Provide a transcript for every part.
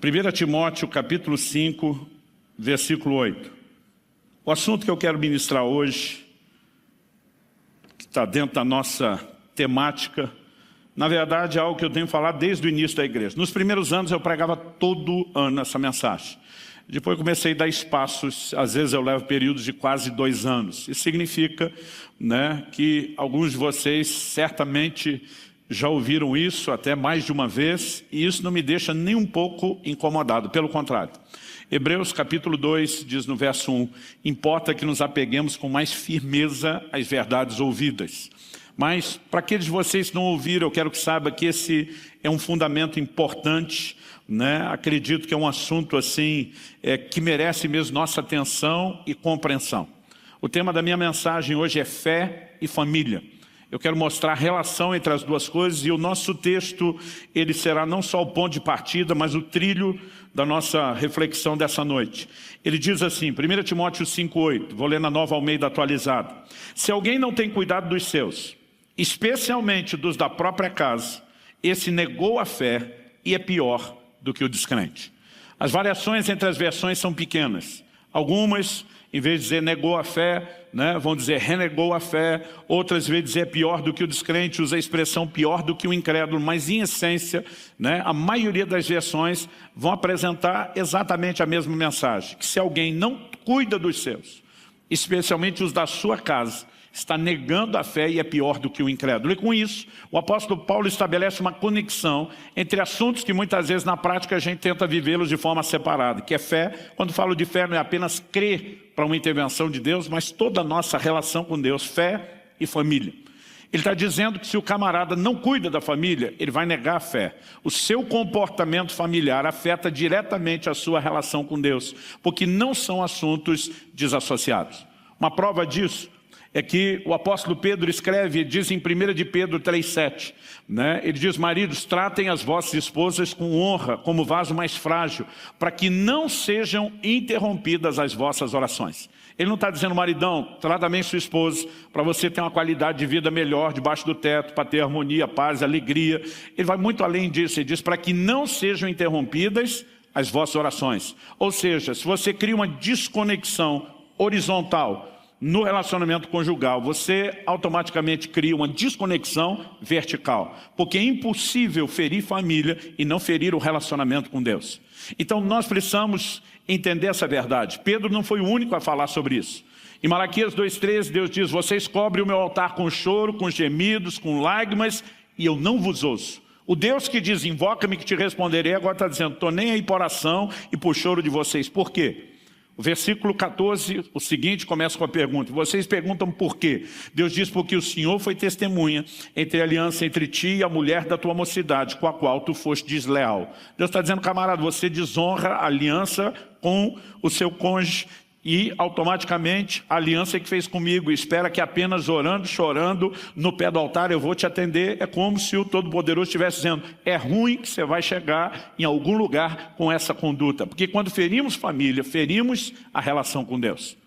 1 Timóteo capítulo 5, versículo 8. O assunto que eu quero ministrar hoje, que está dentro da nossa temática, na verdade é algo que eu tenho falado desde o início da igreja. Nos primeiros anos eu pregava todo ano essa mensagem. Depois comecei a dar espaços, às vezes eu levo períodos de quase 2 anos. Isso significa, que alguns de vocês certamente já ouviram isso até mais de uma vez, e isso não me deixa nem um pouco incomodado, pelo contrário. Hebreus capítulo 2 diz no verso 1, importa que nos apeguemos com mais firmeza às verdades ouvidas. Mas para aqueles de vocês que não ouviram, eu quero que saiba que esse é um fundamento importante, Acredito que é um assunto assim, que merece mesmo nossa atenção e compreensão. O tema da minha mensagem hoje é fé e família. Eu quero mostrar a relação entre as duas coisas e o nosso texto, ele será não só o ponto de partida, mas o trilho da nossa reflexão dessa noite. Ele diz assim, 1 Timóteo 5,8, vou ler na Nova Almeida atualizada. Se alguém não tem cuidado dos seus, especialmente dos da própria casa, esse negou a fé e é pior do que o descrente. As variações entre as versões são pequenas. Algumas, em vez de dizer negou a fé, vão dizer renegou a fé. Outras, em vez de dizer pior do que o descrente, usa a expressão pior do que o incrédulo. Mas, em essência, a maioria das versões vão apresentar exatamente a mesma mensagem. Que se alguém não cuida dos seus, especialmente os da sua casa, está negando a fé e é pior do que o incrédulo. E com isso, o apóstolo Paulo estabelece uma conexão entre assuntos que muitas vezes na prática a gente tenta vivê-los de forma separada, que é fé. Quando falo de fé não é apenas crer para uma intervenção de Deus, mas toda a nossa relação com Deus, fé e família. Ele está dizendo que se o camarada não cuida da família, ele vai negar a fé. O seu comportamento familiar afeta diretamente a sua relação com Deus, porque não são assuntos desassociados. Uma prova disso é que o apóstolo Pedro escreve, diz em 1 de Pedro 3,7, ele diz, maridos, tratem as vossas esposas com honra, como vaso mais frágil, para que não sejam interrompidas as vossas orações. Ele não está dizendo, maridão, trata bem sua esposa, para você ter uma qualidade de vida melhor debaixo do teto, para ter harmonia, paz, alegria. Ele vai muito além disso, ele diz, para que não sejam interrompidas as vossas orações. Ou seja, se você cria uma desconexão horizontal no relacionamento conjugal, você automaticamente cria uma desconexão vertical, porque é impossível ferir família e não ferir o relacionamento com Deus. Então nós precisamos entender essa verdade. Pedro não foi o único a falar sobre isso. Em Malaquias 2,13, Deus diz, vocês cobrem o meu altar com choro, com gemidos, com lágrimas, e eu não vos ouço. O Deus que diz, invoca-me que te responderei, agora está dizendo, estou nem aí por oração e por choro de vocês. Por quê? O versículo 14, o seguinte, começa com a pergunta. Vocês perguntam por quê? Deus diz, porque o Senhor foi testemunha entre a aliança entre ti e a mulher da tua mocidade, com a qual tu foste desleal. Deus está dizendo, camarada, você desonra a aliança com o seu cônjuge e automaticamente a aliança que fez comigo, espera que apenas orando, chorando, no pé do altar eu vou te atender. É como se o Todo-Poderoso estivesse dizendo, é ruim que você vai chegar em algum lugar com essa conduta, porque quando ferimos família, ferimos a relação com Deus.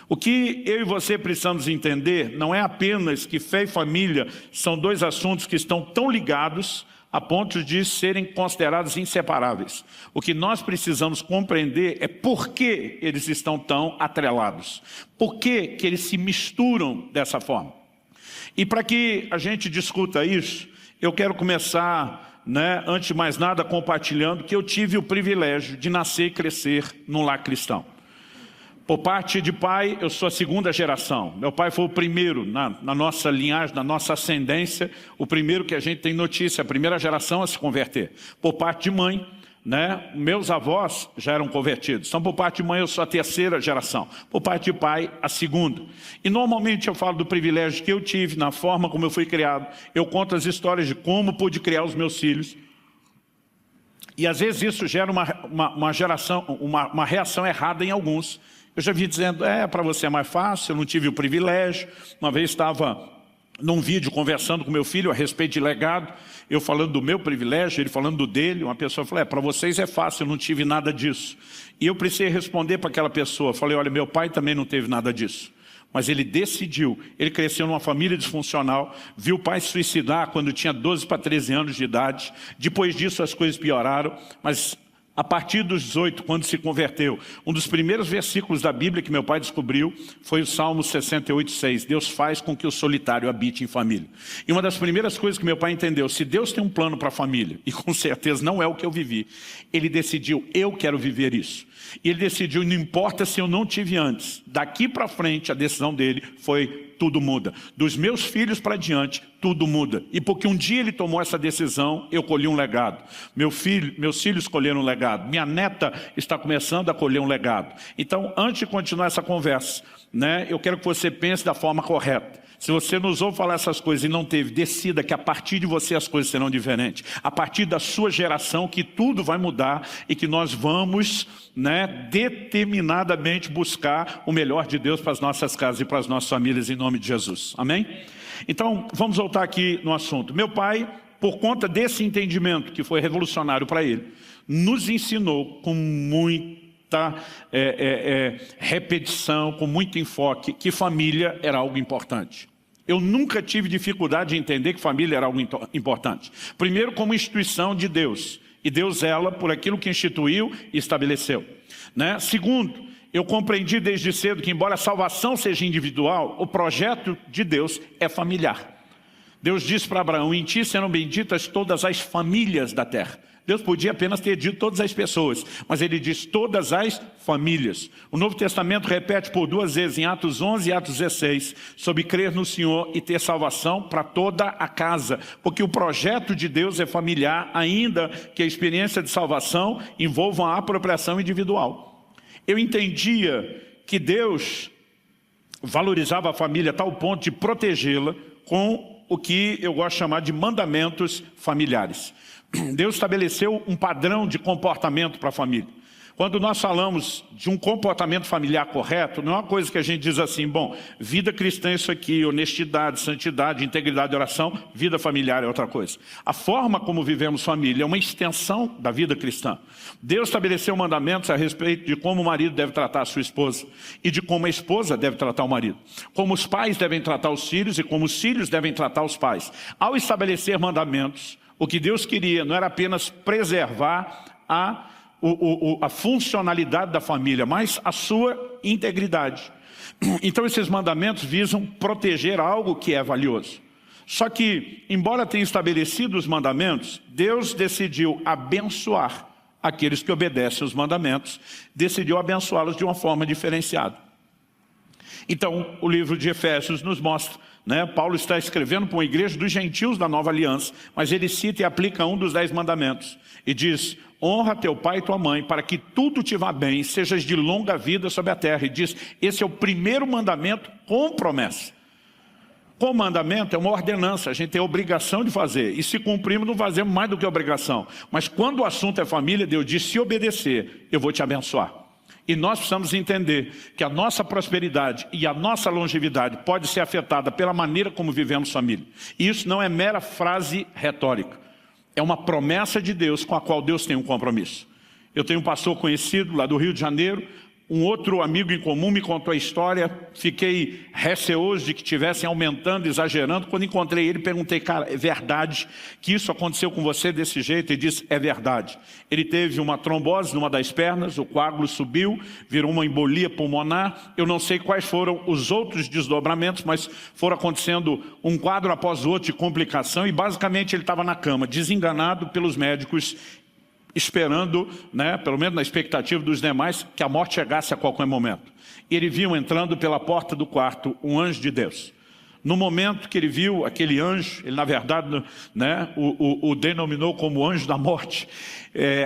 O que eu e você precisamos entender não é apenas que fé e família são 2 assuntos que estão tão ligados a ponto de serem considerados inseparáveis. O que nós precisamos compreender é por que eles estão tão atrelados. Por que eles se misturam dessa forma. E para que a gente discuta isso, eu quero começar, antes de mais nada, compartilhando que eu tive o privilégio de nascer e crescer num lar cristão. Por parte de pai, eu sou a 2ª geração. Meu pai foi o primeiro na nossa linhagem, na nossa ascendência, o primeiro que a gente tem notícia, a primeira geração a se converter. Por parte de mãe, meus avós já eram convertidos. Então, por parte de mãe, eu sou a 3ª geração. Por parte de pai, a 2ª. E normalmente eu falo do privilégio que eu tive na forma como eu fui criado. Eu conto as histórias de como pude criar os meus filhos. E às vezes isso gera uma reação errada em alguns. Eu já vi dizendo, para você é mais fácil, eu não tive o privilégio. Uma vez estava num vídeo conversando com meu filho a respeito de legado, eu falando do meu privilégio, ele falando do dele. Uma pessoa falou, para vocês é fácil, eu não tive nada disso. E eu precisei responder para aquela pessoa, falei, olha, meu pai também não teve nada disso. Mas ele decidiu, ele cresceu numa família disfuncional, viu o pai se suicidar quando tinha 12 para 13 anos de idade. Depois disso as coisas pioraram, mas A partir dos 18, quando se converteu, um dos primeiros versículos da Bíblia que meu pai descobriu foi o Salmo 68:6. Deus faz com que o solitário habite em família. E uma das primeiras coisas que meu pai entendeu, se Deus tem um plano para a família, e com certeza não é o que eu vivi, ele decidiu, eu quero viver isso. E ele decidiu, não importa se eu não tive antes, daqui para frente a decisão dele foi, tudo muda. Dos meus filhos para diante, tudo muda. E porque um dia ele tomou essa decisão, eu colhi um legado. Meus filhos colheram um legado. Minha neta está começando a colher um legado. Então, antes de continuar essa conversa, né, eu quero que você pense da forma correta. Se você nos ouve falar essas coisas e não teve, decida que a partir de você as coisas serão diferentes. A partir da sua geração que tudo vai mudar e que nós vamos, né, determinadamente buscar o melhor de Deus para as nossas casas e para as nossas famílias em nome de Jesus. Amém? Então, vamos voltar aqui no assunto. Meu pai, por conta desse entendimento que foi revolucionário para ele, nos ensinou com muita repetição, com muito enfoque, que família era algo importante. Eu nunca tive dificuldade de entender que família era algo importante. Primeiro, como instituição de Deus. E Deus zela por aquilo que instituiu e estabeleceu. Né? Segundo, eu compreendi desde cedo que, embora a salvação seja individual, o projeto de Deus é familiar. Deus disse para Abraão, em ti serão benditas todas as famílias da terra. Deus podia apenas ter dito todas as pessoas, mas ele diz todas as famílias. O Novo Testamento repete por 2 vezes, em Atos 11 e Atos 16, sobre crer no Senhor e ter salvação para toda a casa. Porque o projeto de Deus é familiar, ainda que a experiência de salvação envolva a apropriação individual. Eu entendia que Deus valorizava a família a tal ponto de protegê-la com o que eu gosto de chamar de mandamentos familiares. Deus estabeleceu um padrão de comportamento para a família. Quando nós falamos de um comportamento familiar correto, não é uma coisa que a gente diz assim, bom, vida cristã é isso aqui, honestidade, santidade, integridade e oração, vida familiar é outra coisa. A forma como vivemos família é uma extensão da vida cristã. Deus estabeleceu mandamentos a respeito de como o marido deve tratar a sua esposa e de como a esposa deve tratar o marido. Como os pais devem tratar os filhos e como os filhos devem tratar os pais. Ao estabelecer mandamentos, o que Deus queria não era apenas preservar a funcionalidade da família, mas a sua integridade. Então esses mandamentos visam proteger algo que é valioso. Só que, embora tenha estabelecido os mandamentos, Deus decidiu abençoar aqueles que obedecem os mandamentos, decidiu abençoá-los de uma forma diferenciada. Então, o livro de Efésios nos mostra, né? Paulo está escrevendo para uma igreja dos gentios da nova aliança, mas ele cita e aplica um dos 10 mandamentos. E diz, honra teu pai e tua mãe, para que tudo te vá bem, sejas de longa vida sobre a terra. E diz, esse é o primeiro mandamento com promessa. Com mandamento é uma ordenança, a gente tem a obrigação de fazer. E se cumprimos, não fazemos mais do que obrigação. Mas quando o assunto é família, Deus diz, se obedecer, eu vou te abençoar. E nós precisamos entender que a nossa prosperidade e a nossa longevidade pode ser afetada pela maneira como vivemos família. E isso não é mera frase retórica. É uma promessa de Deus com a qual Deus tem um compromisso. Eu tenho um pastor conhecido lá do Rio de Janeiro, um outro amigo em comum me contou a história, fiquei receoso de que estivessem aumentando, exagerando. Quando encontrei ele, perguntei, cara, é verdade que isso aconteceu com você desse jeito? Ele disse, é verdade. Ele teve uma trombose numa das pernas, o coágulo subiu, virou uma embolia pulmonar. Eu não sei quais foram os outros desdobramentos, mas foram acontecendo um quadro após o outro de complicação e basicamente ele estava na cama, desenganado pelos médicos, esperando, né, pelo menos na expectativa dos demais, que a morte chegasse a qualquer momento. Ele viu entrando pela porta do quarto um anjo de Deus. No momento que ele viu aquele anjo, ele na verdade, né, o denominou como anjo da morte.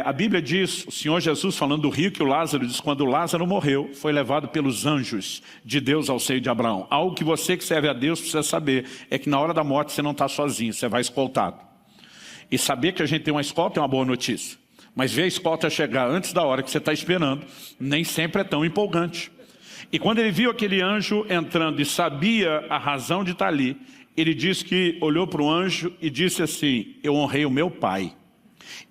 A Bíblia diz, o Senhor Jesus falando do rico e o Lázaro, diz, quando Lázaro morreu, foi levado pelos anjos de Deus ao seio de Abraão. Algo que você que serve a Deus precisa saber, é que na hora da morte você não está sozinho, você vai escoltado. E saber que a gente tem uma escolta é uma boa notícia. Mas ver a escolta chegar antes da hora que você está esperando, nem sempre é tão empolgante. E quando ele viu aquele anjo entrando e sabia a razão de estar ali, ele disse que olhou para o anjo e disse assim, eu honrei o meu pai,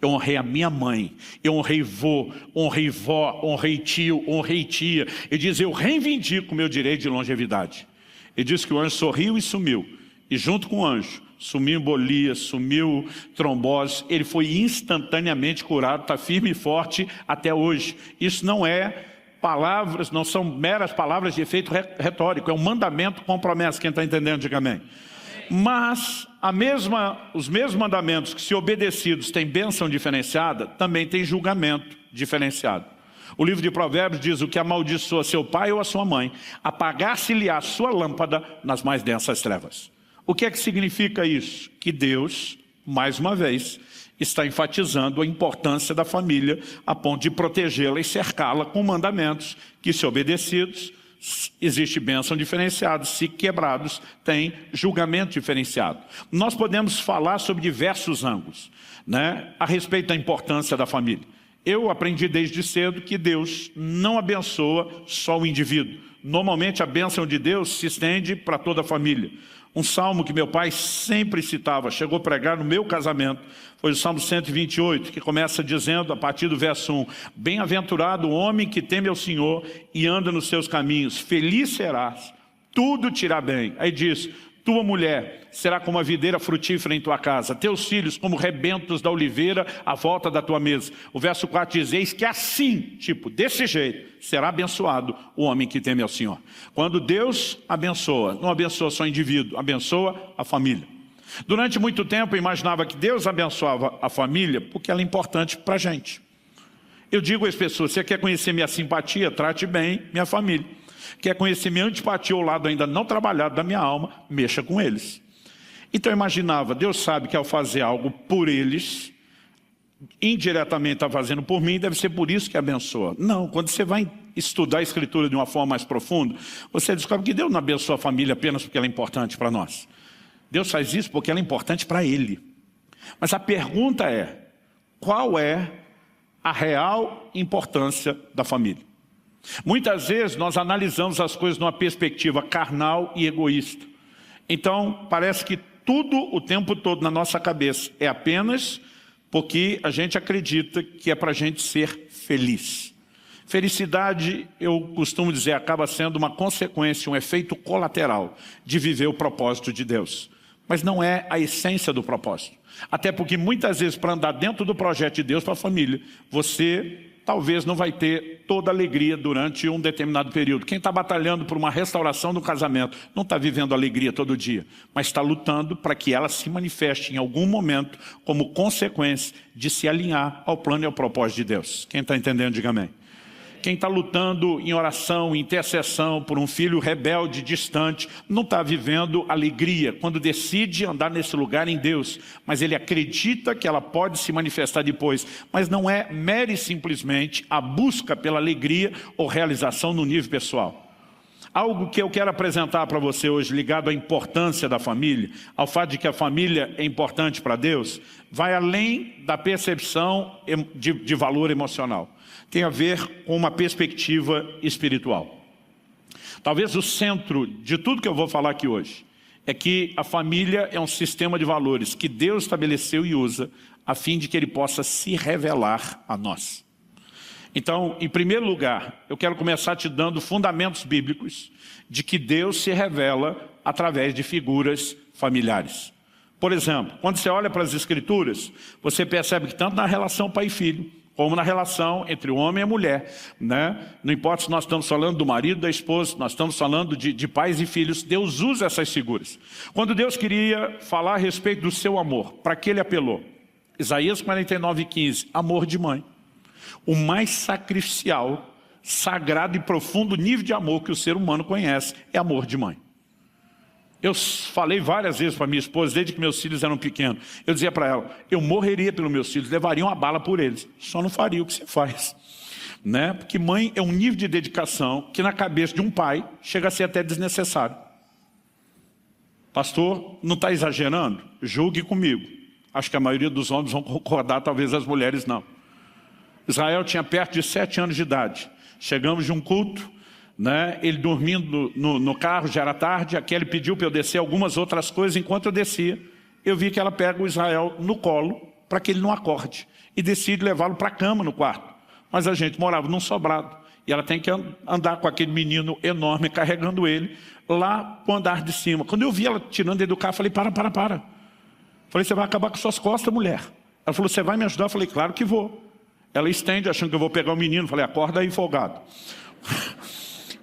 eu honrei a minha mãe, eu honrei vô, honrei vó, honrei tio, honrei tia. Ele diz, eu reivindico o meu direito de longevidade. Ele disse que o anjo sorriu e sumiu. E junto com o anjo, sumiu embolia, sumiu trombose, ele foi instantaneamente curado, está firme e forte até hoje. Isso não é palavras, não são meras palavras de efeito retórico, é um mandamento com promessa. Quem está entendendo, diga amém. Mas os mesmos mandamentos que, se obedecidos, têm bênção diferenciada, também tem julgamento diferenciado. O livro de Provérbios diz: o que amaldiçoa seu pai ou a sua mãe, apagar-se-lhe a sua lâmpada nas mais densas trevas. O que é que significa isso? Que Deus, mais uma vez, está enfatizando a importância da família a ponto de protegê-la e cercá-la com mandamentos que, se obedecidos, existe bênção diferenciada, se quebrados, tem julgamento diferenciado. Nós podemos falar sobre diversos ângulos, né, a respeito da importância da família. Eu aprendi desde cedo que Deus não abençoa só o indivíduo. Normalmente a bênção de Deus se estende para toda a família. Um salmo que meu pai sempre citava, chegou a pregar no meu casamento, foi o Salmo 128, que começa dizendo, a partir do verso 1, bem-aventurado o homem que teme ao Senhor e anda nos seus caminhos, feliz serás, tudo te irá bem. Aí diz: tua mulher será como a videira frutífera em tua casa, teus filhos como rebentos da oliveira à volta da tua mesa. O verso 4 diz: eis que assim, desse jeito, será abençoado o homem que teme ao Senhor. Quando Deus abençoa, não abençoa só o indivíduo, abençoa a família. Durante muito tempo eu imaginava que Deus abençoava a família porque ela é importante para a gente. Eu digo às pessoas: você quer conhecer minha simpatia? Trate bem minha família. Quer conhecer minha antipatia ou o lado ainda não trabalhado da minha alma? Mexa com eles. Então eu imaginava, Deus sabe que ao fazer algo por eles, indiretamente está fazendo por mim, deve ser por isso que abençoa. Não, quando você vai estudar a Escritura de uma forma mais profunda, você descobre que Deus não abençoa a família apenas porque ela é importante para nós. Deus faz isso porque ela é importante para Ele. Mas a pergunta é: qual é a real importância da família? Muitas vezes nós analisamos as coisas numa perspectiva carnal e egoísta. Então parece que tudo o tempo todo na nossa cabeça é apenas porque a gente acredita que é para a gente ser feliz. Felicidade, eu costumo dizer, acaba sendo uma consequência, um efeito colateral de viver o propósito de Deus. Mas não é a essência do propósito. Até porque muitas vezes, para andar dentro do projeto de Deus para a família, você talvez não vai ter toda a alegria durante um determinado período. Quem está batalhando por uma restauração do casamento não está vivendo alegria todo dia, mas está lutando para que ela se manifeste em algum momento como consequência de se alinhar ao plano e ao propósito de Deus. Quem está entendendo, diga amém. Quem está lutando em oração, em intercessão por um filho rebelde, distante, não está vivendo alegria quando decide andar nesse lugar em Deus, mas ele acredita que ela pode se manifestar depois. Mas não é mera e simplesmente a busca pela alegria ou realização no nível pessoal. Algo que eu quero apresentar para você hoje, ligado à importância da família, ao fato de que a família é importante para Deus, vai além da percepção de valor emocional. Tem a ver com uma perspectiva espiritual. Talvez o centro de tudo que eu vou falar aqui hoje é que a família é um sistema de valores que Deus estabeleceu e usa a fim de que Ele possa se revelar a nós. Então, em primeiro lugar, eu quero começar te dando fundamentos bíblicos de que Deus se revela através de figuras familiares. Por exemplo, quando você olha para as Escrituras, você percebe que tanto na relação pai e filho, como na relação entre o homem e a mulher, né? Não importa se nós estamos falando do marido, da esposa, nós estamos falando de pais e filhos, Deus usa essas figuras. Quando Deus queria falar a respeito do seu amor, para que Ele apelou? Isaías 49:15, amor de mãe. O mais sacrificial, sagrado e profundo nível de amor que o ser humano conhece é amor de mãe. Eu falei várias vezes para minha esposa, desde que meus filhos eram pequenos, eu dizia para ela, eu morreria pelos meus filhos, levaria uma bala por eles, só não faria o que você faz. Né? Porque mãe é um nível de dedicação que na cabeça de um pai chega a ser até desnecessário. Pastor, não está exagerando? Julgue comigo. Acho que a maioria dos homens vão concordar, talvez as mulheres não. Israel tinha perto de 7 anos de idade. Chegamos de um culto, né? Ele dormindo no carro, já era tarde, a Kelly pediu para eu descer algumas outras coisas. Enquanto eu descia, eu vi que ela pega o Israel no colo para que ele não acorde e decide levá-lo para a cama no quarto. Mas a gente morava num sobrado e ela tem que andar com aquele menino enorme carregando ele lá para o andar de cima. Quando eu vi ela tirando ele do carro, eu falei, para. Falei, você vai acabar com suas costas, mulher. Ela falou, você vai me ajudar? Eu falei, claro que vou. Ela estende, achando que eu vou pegar o menino. Falei, acorda aí, folgado.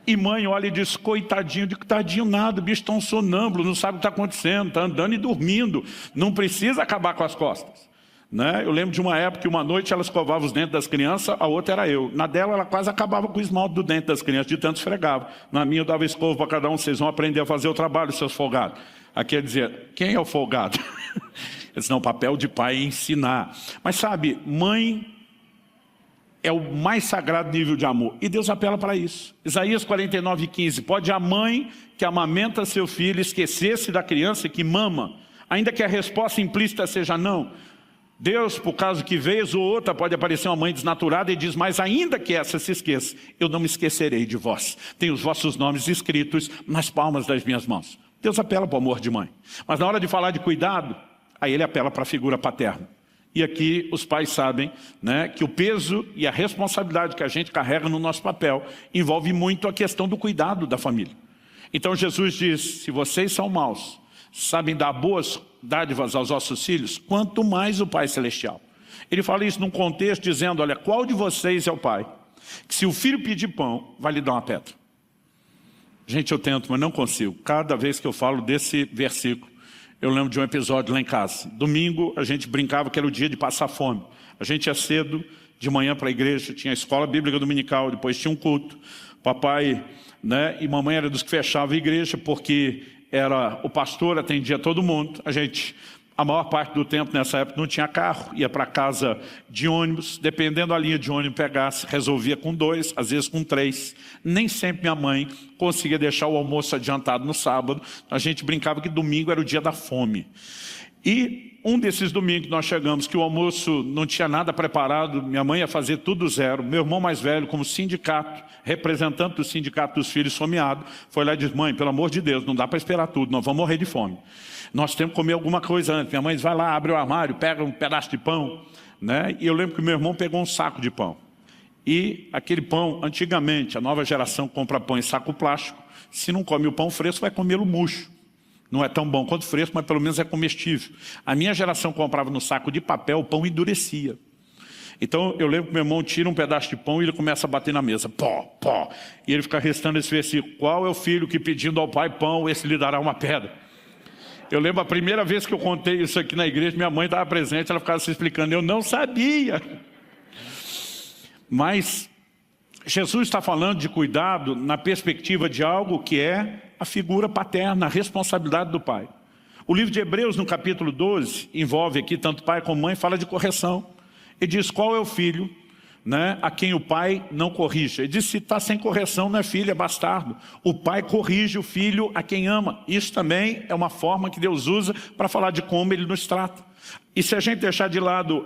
E mãe olha e diz, coitadinho, de tadinho nada, o bicho está um sonâmbulo, não sabe o que está acontecendo, está andando e dormindo. Não precisa acabar com as costas. Né? Eu lembro de uma época que uma noite ela escovava os dentes das crianças, a outra era eu. Na dela ela quase acabava com o esmalte do dente das crianças, de tanto esfregava. Na minha eu dava escova para cada um, vocês vão aprender a fazer o trabalho, seus folgados. Aqui é dizer, quem é o folgado? Esse não, o papel de pai é ensinar. Mas sabe, mãe é o mais sagrado nível de amor. E Deus apela para isso. Isaías 49:15. Pode a mãe que amamenta seu filho esquecer-se da criança que mama, ainda que a resposta implícita seja não. Deus, por causa que vez ou outra, pode aparecer uma mãe desnaturada e diz, mas ainda que essa se esqueça, eu não me esquecerei de vós. Tenho os vossos nomes escritos nas palmas das minhas mãos. Deus apela para o amor de mãe. Mas na hora de falar de cuidado, aí ele apela para a figura paterna. E aqui os pais sabem, né, que o peso e a responsabilidade que a gente carrega no nosso papel envolve muito a questão do cuidado da família. Então Jesus diz, se vocês são maus, sabem dar boas dádivas aos vossos filhos, quanto mais o Pai Celestial. Ele fala isso num contexto dizendo, olha, qual de vocês é o pai? Que se o filho pedir pão, vai lhe dar uma pedra. Gente, eu tento, mas não consigo. Cada vez que eu falo desse versículo, eu lembro de um episódio lá em casa. Domingo, a gente brincava que era o dia de passar fome. A gente ia cedo, de manhã para a igreja, tinha a escola bíblica dominical, depois tinha um culto. Papai, né, e mamãe era dos que fechavam a igreja, porque era o pastor, atendia todo mundo. A maior parte do tempo nessa época não tinha carro, ia para casa de ônibus, dependendo da linha de ônibus pegasse, resolvia com 2, às vezes com 3. Nem sempre minha mãe conseguia deixar o almoço adiantado no sábado. A gente brincava que domingo era o dia da fome. E um desses domingos nós chegamos que o almoço não tinha nada preparado, minha mãe ia fazer tudo zero, meu irmão mais velho como sindicato, representante do sindicato dos filhos fomeado, foi lá e disse, mãe, pelo amor de Deus, não dá para esperar tudo, nós vamos morrer de fome. Nós temos que comer alguma coisa antes. Minha mãe diz, vai lá, abre o armário, pega um pedaço de pão. Né? E eu lembro que meu irmão pegou um saco de pão. E aquele pão, antigamente, a nova geração compra pão em saco plástico, se não come o pão fresco, vai comê-lo murcho. Não é tão bom quanto fresco, mas pelo menos é comestível. A minha geração comprava no saco de papel, o pão endurecia. Então eu lembro que meu irmão tira um pedaço de pão e ele começa a bater na mesa. Pó, pó. E ele fica restando esse versículo. Qual é o filho que pedindo ao pai pão, esse lhe dará uma pedra? Eu lembro a primeira vez que eu contei isso aqui na igreja, minha mãe estava presente, ela ficava se explicando. Eu não sabia. Mas Jesus está falando de cuidado na perspectiva de algo que é a figura paterna, a responsabilidade do pai. O livro de Hebreus, no capítulo 12, envolve aqui tanto pai como mãe, fala de correção. Ele diz qual é o filho, né, a quem o pai não corrige. Ele diz se está sem correção não é filho, é bastardo. O pai corrige o filho a quem ama. Isso também é uma forma que Deus usa para falar de como ele nos trata. E se a gente deixar de lado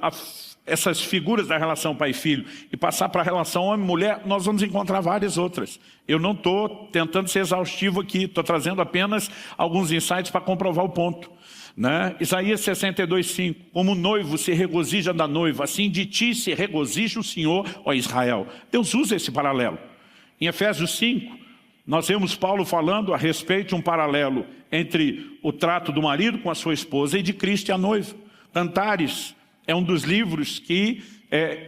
essas figuras da relação pai e filho e passar para a relação homem-mulher, nós vamos encontrar várias outras. Eu não estou tentando ser exaustivo aqui, estou trazendo apenas alguns insights para comprovar o ponto. Né? Isaías 62:5, como o noivo se regozija da noiva, assim de ti se regozija o Senhor, ó Israel. Deus usa esse paralelo. Em Efésios 5, nós vemos Paulo falando a respeito de um paralelo entre o trato do marido com a sua esposa e de Cristo e a noiva. Cantares é um dos livros que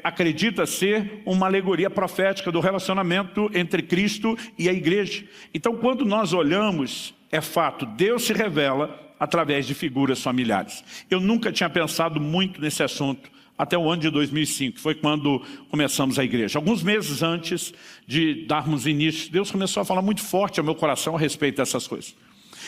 acredita ser uma alegoria profética do relacionamento entre Cristo e a igreja. Então, quando nós olhamos, é fato, Deus se revela através de figuras familiares. Eu nunca tinha pensado muito nesse assunto até o ano de 2005, que foi quando começamos a igreja. Alguns meses antes de darmos início, Deus começou a falar muito forte ao meu coração a respeito dessas coisas.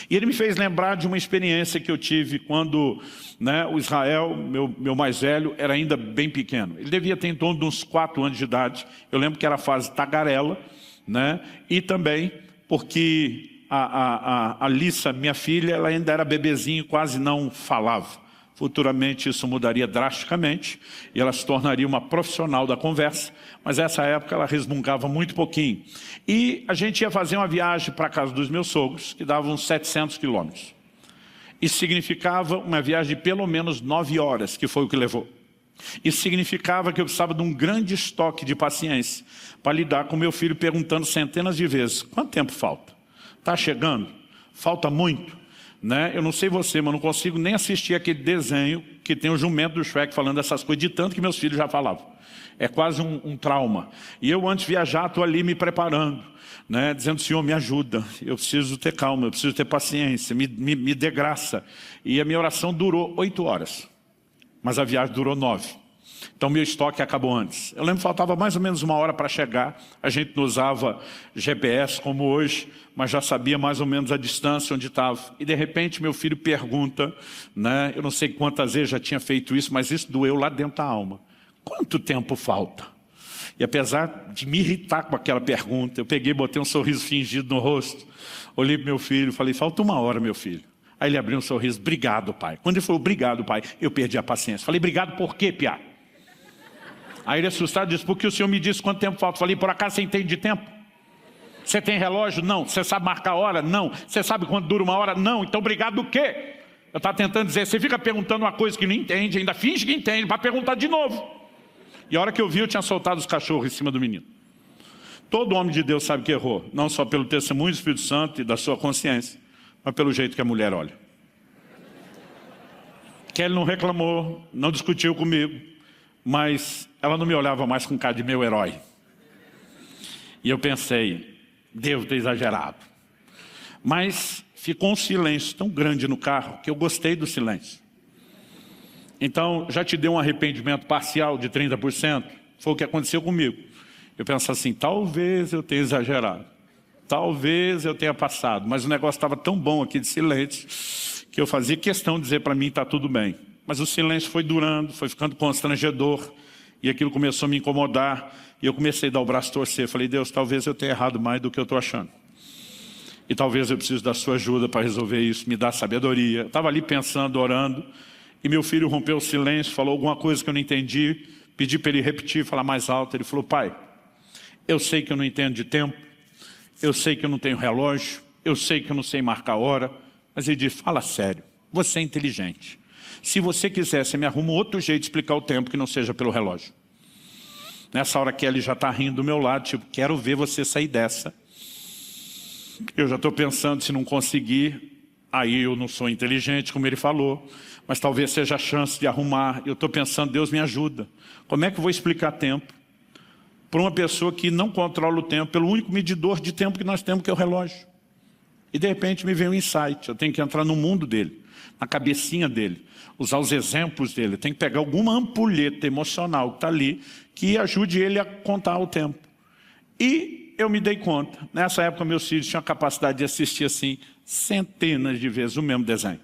E ele me fez lembrar de uma experiência que eu tive quando, né, o Israel, meu mais velho, era ainda bem pequeno. Ele devia ter em torno de uns 4 anos de idade. Eu lembro que era a fase tagarela, né, e também porque a Lissa, minha filha, ela ainda era bebezinho, quase não falava. Futuramente isso mudaria drasticamente e ela se tornaria uma profissional da conversa, mas nessa época ela resmungava muito pouquinho. E a gente ia fazer uma viagem para a casa dos meus sogros, que dava uns 700 quilômetros. Isso significava uma viagem de pelo menos 9 horas, que foi o que levou. Isso significava que eu precisava de um grande estoque de paciência para lidar com meu filho perguntando centenas de vezes, quanto tempo falta? Está chegando? Falta muito? né? Eu não sei você, mas não consigo nem assistir aquele desenho que tem o jumento do Shrek falando essas coisas, de tanto que meus filhos já falavam. É quase um trauma. E eu, antes de viajar, estou ali me preparando, né? Dizendo, Senhor, me ajuda, eu preciso ter calma, eu preciso ter paciência, me dê graça. E a minha oração durou 8 horas, mas a viagem durou 9. Então meu estoque acabou antes. Eu lembro que faltava mais ou menos 1 hora para chegar. A gente não usava GPS como hoje, mas já sabia mais ou menos a distância onde estava. E de repente meu filho pergunta, né? Eu não sei quantas vezes já tinha feito isso, mas isso doeu lá dentro da alma. Quanto tempo falta? E apesar de me irritar com aquela pergunta, eu peguei e botei um sorriso fingido no rosto. Olhei para meu filho e falei, falta 1 hora, meu filho. Aí ele abriu um sorriso, obrigado, pai. Quando ele falou, obrigado, pai, eu perdi a paciência. Falei, obrigado por quê, piá? Aí ele assustado disse, porque o senhor me disse quanto tempo falta. Falei, por acaso você entende de tempo? Você tem relógio? Não. Você sabe marcar a hora? Não. Você sabe quanto dura 1 hora? Não. Então obrigado do quê? Eu estava tentando dizer, você fica perguntando uma coisa que não entende, ainda finge que entende, para perguntar de novo. E a hora que eu vi, eu tinha soltado os cachorros em cima do menino. Todo homem de Deus sabe que errou, não só pelo testemunho do Espírito Santo e da sua consciência, mas pelo jeito que a mulher olha. Kelly não reclamou, não discutiu comigo, mas ela não me olhava mais com cara de meu herói. E eu pensei, devo ter exagerado. Mas ficou um silêncio tão grande no carro que eu gostei do silêncio. Então, já te deu um arrependimento parcial de 30%? Foi o que aconteceu comigo. Eu penso assim, talvez eu tenha exagerado. Talvez eu tenha passado. Mas o negócio estava tão bom aqui de silêncio que eu fazia questão de dizer para mim, está tudo bem. Mas o silêncio foi durando, foi ficando constrangedor. E aquilo começou a me incomodar. E eu comecei a dar o braço a torcer. Falei, Deus, talvez eu tenha errado mais do que eu estou achando. E talvez eu precise da sua ajuda para resolver isso. Me dá sabedoria. Eu estava ali pensando, orando. E meu filho rompeu o silêncio, falou alguma coisa que eu não entendi. Pedi para ele repetir, falar mais alto. Ele falou, pai, eu sei que eu não entendo de tempo. Eu sei que eu não tenho relógio. Eu sei que eu não sei marcar a hora. Mas ele disse, fala sério, você é inteligente. Se você quiser, você me arruma outro jeito de explicar o tempo que não seja pelo relógio. Nessa hora que ele já está rindo do meu lado, tipo, quero ver você sair dessa. Eu já estou pensando, se não conseguir, aí eu não sou inteligente, como ele falou, mas talvez seja a chance de arrumar. Eu estou pensando, Deus me ajuda. Como é que eu vou explicar tempo para uma pessoa que não controla o tempo, pelo único medidor de tempo que nós temos, que é o relógio? E de repente me veio um insight, eu tenho que entrar no mundo dele, na cabecinha dele, usar os exemplos dele, eu tenho que pegar alguma ampulheta emocional que está ali, que ajude ele a contar o tempo. E eu me dei conta, nessa época meus filhos tinham a capacidade de assistir assim, centenas de vezes o mesmo desenho.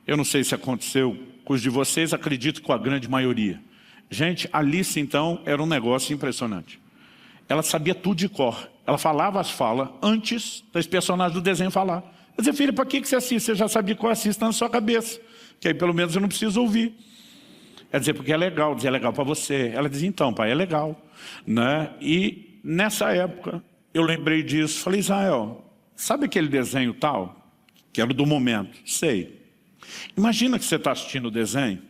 Eu não sei se aconteceu com os de vocês, acredito que com a grande maioria. Gente, Alice então era um negócio impressionante. Ela sabia tudo de cor. Ela falava as falas antes das personagens do desenho falar. Eu dizia, filha, para que você assiste? Você já sabia que eu assisto na sua cabeça. Que aí pelo menos eu não preciso ouvir. Ela dizia, porque é legal. Dizia, é legal para você. Ela dizia, então, pai, é legal. Né? E nessa época eu lembrei disso. Falei, Israel, sabe aquele desenho tal? Que era do momento. Sei. Imagina que você está assistindo o desenho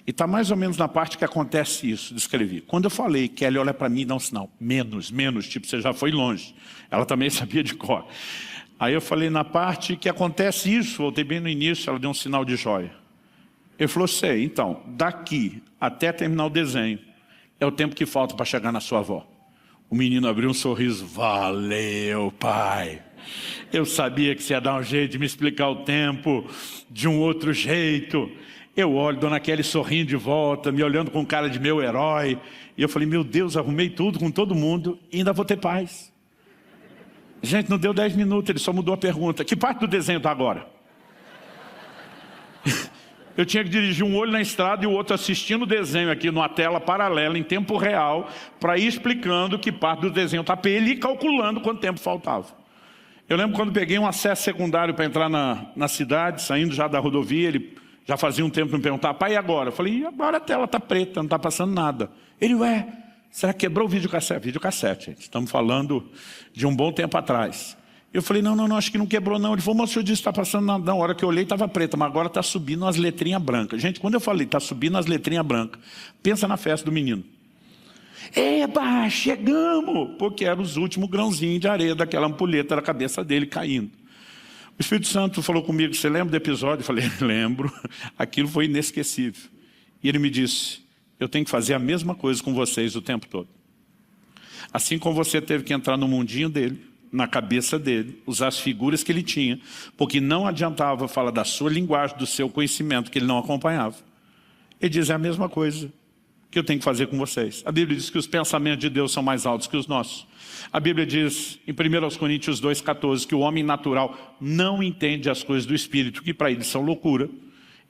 e está mais ou menos na parte que acontece isso, descrevi. Quando eu falei que ela olha para mim e dá um sinal, menos, tipo, você já foi longe. Ela também sabia de cor. Aí eu falei, na parte que acontece isso, voltei bem no início, ela deu um sinal de joia. Ele falou, sei, então, daqui até terminar o desenho, é o tempo que falta para chegar na sua avó. O menino abriu um sorriso, valeu, pai. Eu sabia que você ia dar um jeito de me explicar o tempo de um outro jeito. Eu olho, Dona Kelly sorrindo de volta, me olhando com cara de meu herói. E eu falei, meu Deus, arrumei tudo com todo mundo e ainda vou ter paz. Gente, não deu 10 minutos, ele só mudou a pergunta. Que parte do desenho está agora? Eu tinha que dirigir um olho na estrada e o outro assistindo o desenho aqui numa tela paralela, em tempo real, para ir explicando que parte do desenho está para ele e calculando quanto tempo faltava. Eu lembro quando peguei um acesso secundário para entrar na cidade, saindo já da rodovia, ele já fazia um tempo me perguntar, pai, e agora? Eu falei, e agora a tela está preta, não está passando nada. Ele, ué, será que quebrou o videocassete? Videocassete, gente, estamos falando de um bom tempo atrás. Eu falei, não, acho que não quebrou não. Ele falou, mas o senhor disse que está passando nada. Na hora que eu olhei estava preta, mas agora está subindo as letrinhas brancas. Gente, quando eu falei, está subindo as letrinhas brancas, pensa na festa do menino. Eba, chegamos! Porque eram os últimos grãozinhos de areia daquela ampulheta da cabeça dele caindo. O Espírito Santo falou comigo, você lembra do episódio? Eu falei, lembro. Aquilo foi inesquecível. E ele me disse, eu tenho que fazer a mesma coisa com vocês o tempo todo. Assim como você teve que entrar no mundinho dele, na cabeça dele, usar as figuras que ele tinha, porque não adiantava falar da sua linguagem, do seu conhecimento, que ele não acompanhava. Ele diz, é a mesma coisa que eu tenho que fazer com vocês. A Bíblia diz que os pensamentos de Deus são mais altos que os nossos. A Bíblia diz, em 1 Coríntios 2,14, que o homem natural não entende as coisas do Espírito, que para ele são loucura.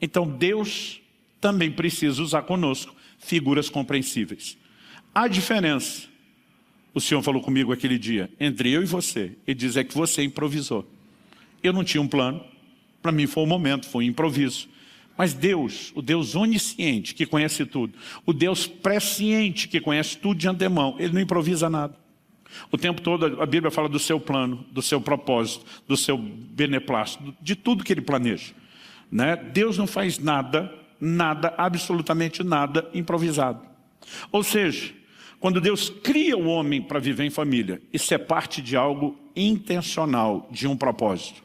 Então Deus também precisa usar conosco figuras compreensíveis. A diferença, o Senhor falou comigo aquele dia, entre eu e você, ele diz, é que você improvisou. Eu não tinha um plano, para mim foi um momento, foi um improviso. Mas Deus, o Deus onisciente, que conhece tudo, o Deus presciente, que conhece tudo de antemão, ele não improvisa nada. O tempo todo a Bíblia fala do seu plano, do seu propósito, do seu beneplácito, de tudo que ele planeja. Né? Deus não faz nada, absolutamente nada improvisado. Ou seja, quando Deus cria o homem para viver em família, isso é parte de algo intencional, de um propósito.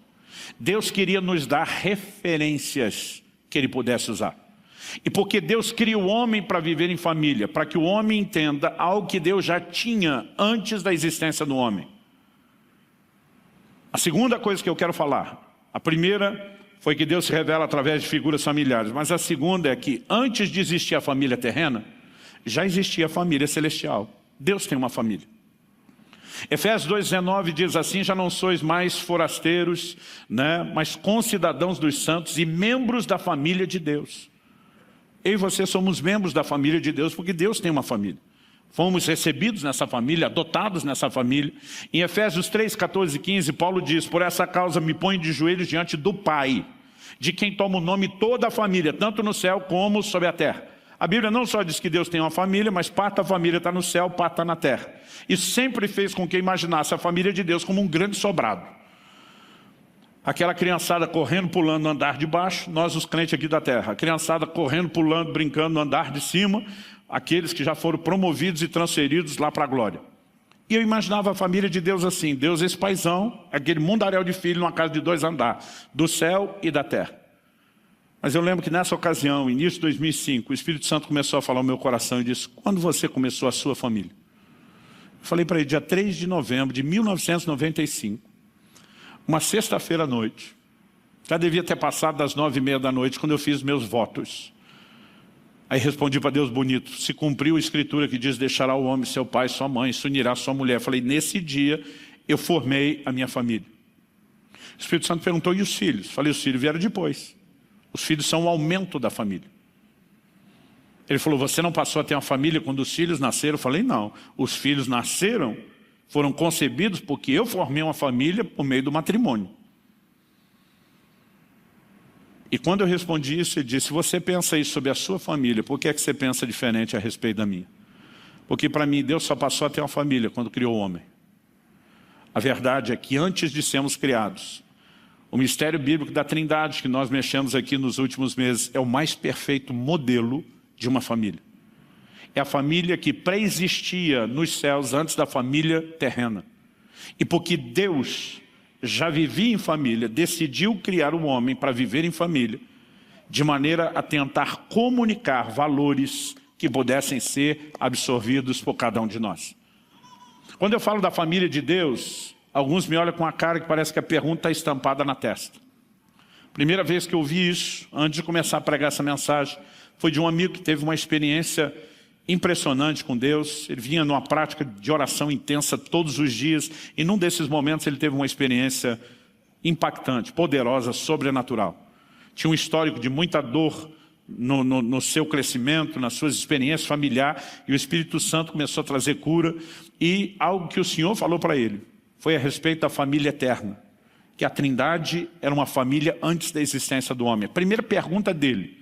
Deus queria nos dar referências que ele pudesse usar. E porque Deus cria o homem para viver em família, para que o homem entenda algo que Deus já tinha antes da existência do homem. A segunda coisa que eu quero falar, a primeira foi que Deus se revela através de figuras familiares, mas a segunda é que antes de existir a família terrena, já existia a família celestial. Deus tem uma família. Efésios 2,19 diz assim, já não sois mais forasteiros, né, mas concidadãos dos santos e membros da família de Deus. Eu e você somos membros da família de Deus, porque Deus tem uma família. Fomos recebidos nessa família, adotados nessa família. Em Efésios 3, 14 e 15, Paulo diz, por essa causa me ponho de joelhos diante do Pai, de quem toma o nome toda a família, tanto no céu como sobre a terra. A Bíblia não só diz que Deus tem uma família, mas parte da família está no céu, parte está na terra. Isso sempre fez com que imaginasse a família de Deus como um grande sobrado. Aquela criançada correndo, pulando no andar de baixo, nós os crentes aqui da terra. A criançada correndo, pulando, brincando no andar de cima, aqueles que já foram promovidos e transferidos lá para a glória. E eu imaginava a família de Deus assim, Deus esse paizão, aquele mundaréu de filho numa casa de 2 andares, do céu e da terra. Mas eu lembro que nessa ocasião, início de 2005, o Espírito Santo começou a falar no meu coração e disse, quando você começou a sua família? Eu falei para ele, dia 3 de novembro de 1995, uma sexta-feira à noite, já devia ter passado das 9h30 da noite, quando eu fiz meus votos. Aí respondi para Deus bonito, se cumpriu a escritura que diz, deixará o homem seu pai, sua mãe, se unirá sua mulher. Eu falei, nesse dia eu formei a minha família. O Espírito Santo perguntou, e os filhos? Eu falei, os filhos vieram depois. Os filhos são o aumento da família. Ele falou, você não passou a ter uma família quando os filhos nasceram? Eu falei, não. Os filhos nasceram, foram concebidos porque eu formei uma família por meio do matrimônio. E quando eu respondi isso, ele disse, se você pensa isso sobre a sua família, por que é que você pensa diferente a respeito da minha? Porque para mim Deus só passou a ter uma família quando criou o homem. A verdade é que antes de sermos criados, o mistério bíblico da Trindade que nós mexemos aqui nos últimos meses é o mais perfeito modelo de uma família. É a família que pré-existia nos céus antes da família terrena. E porque Deus já vivia em família, decidiu criar o homem para viver em família, de maneira a tentar comunicar valores que pudessem ser absorvidos por cada um de nós. Quando eu falo da família de Deus, alguns me olham com a cara que parece que a pergunta está estampada na testa. Primeira vez que eu ouvi isso, antes de começar a pregar essa mensagem, foi de um amigo que teve uma experiência impressionante com Deus. Ele vinha numa prática de oração intensa todos os dias, e num desses momentos ele teve uma experiência impactante, poderosa, sobrenatural. Tinha um histórico de muita dor no seu crescimento, nas suas experiências familiares, e o Espírito Santo começou a trazer cura, e algo que o Senhor falou para ele foi a respeito da família eterna, que a Trindade era uma família antes da existência do homem. A primeira pergunta dele,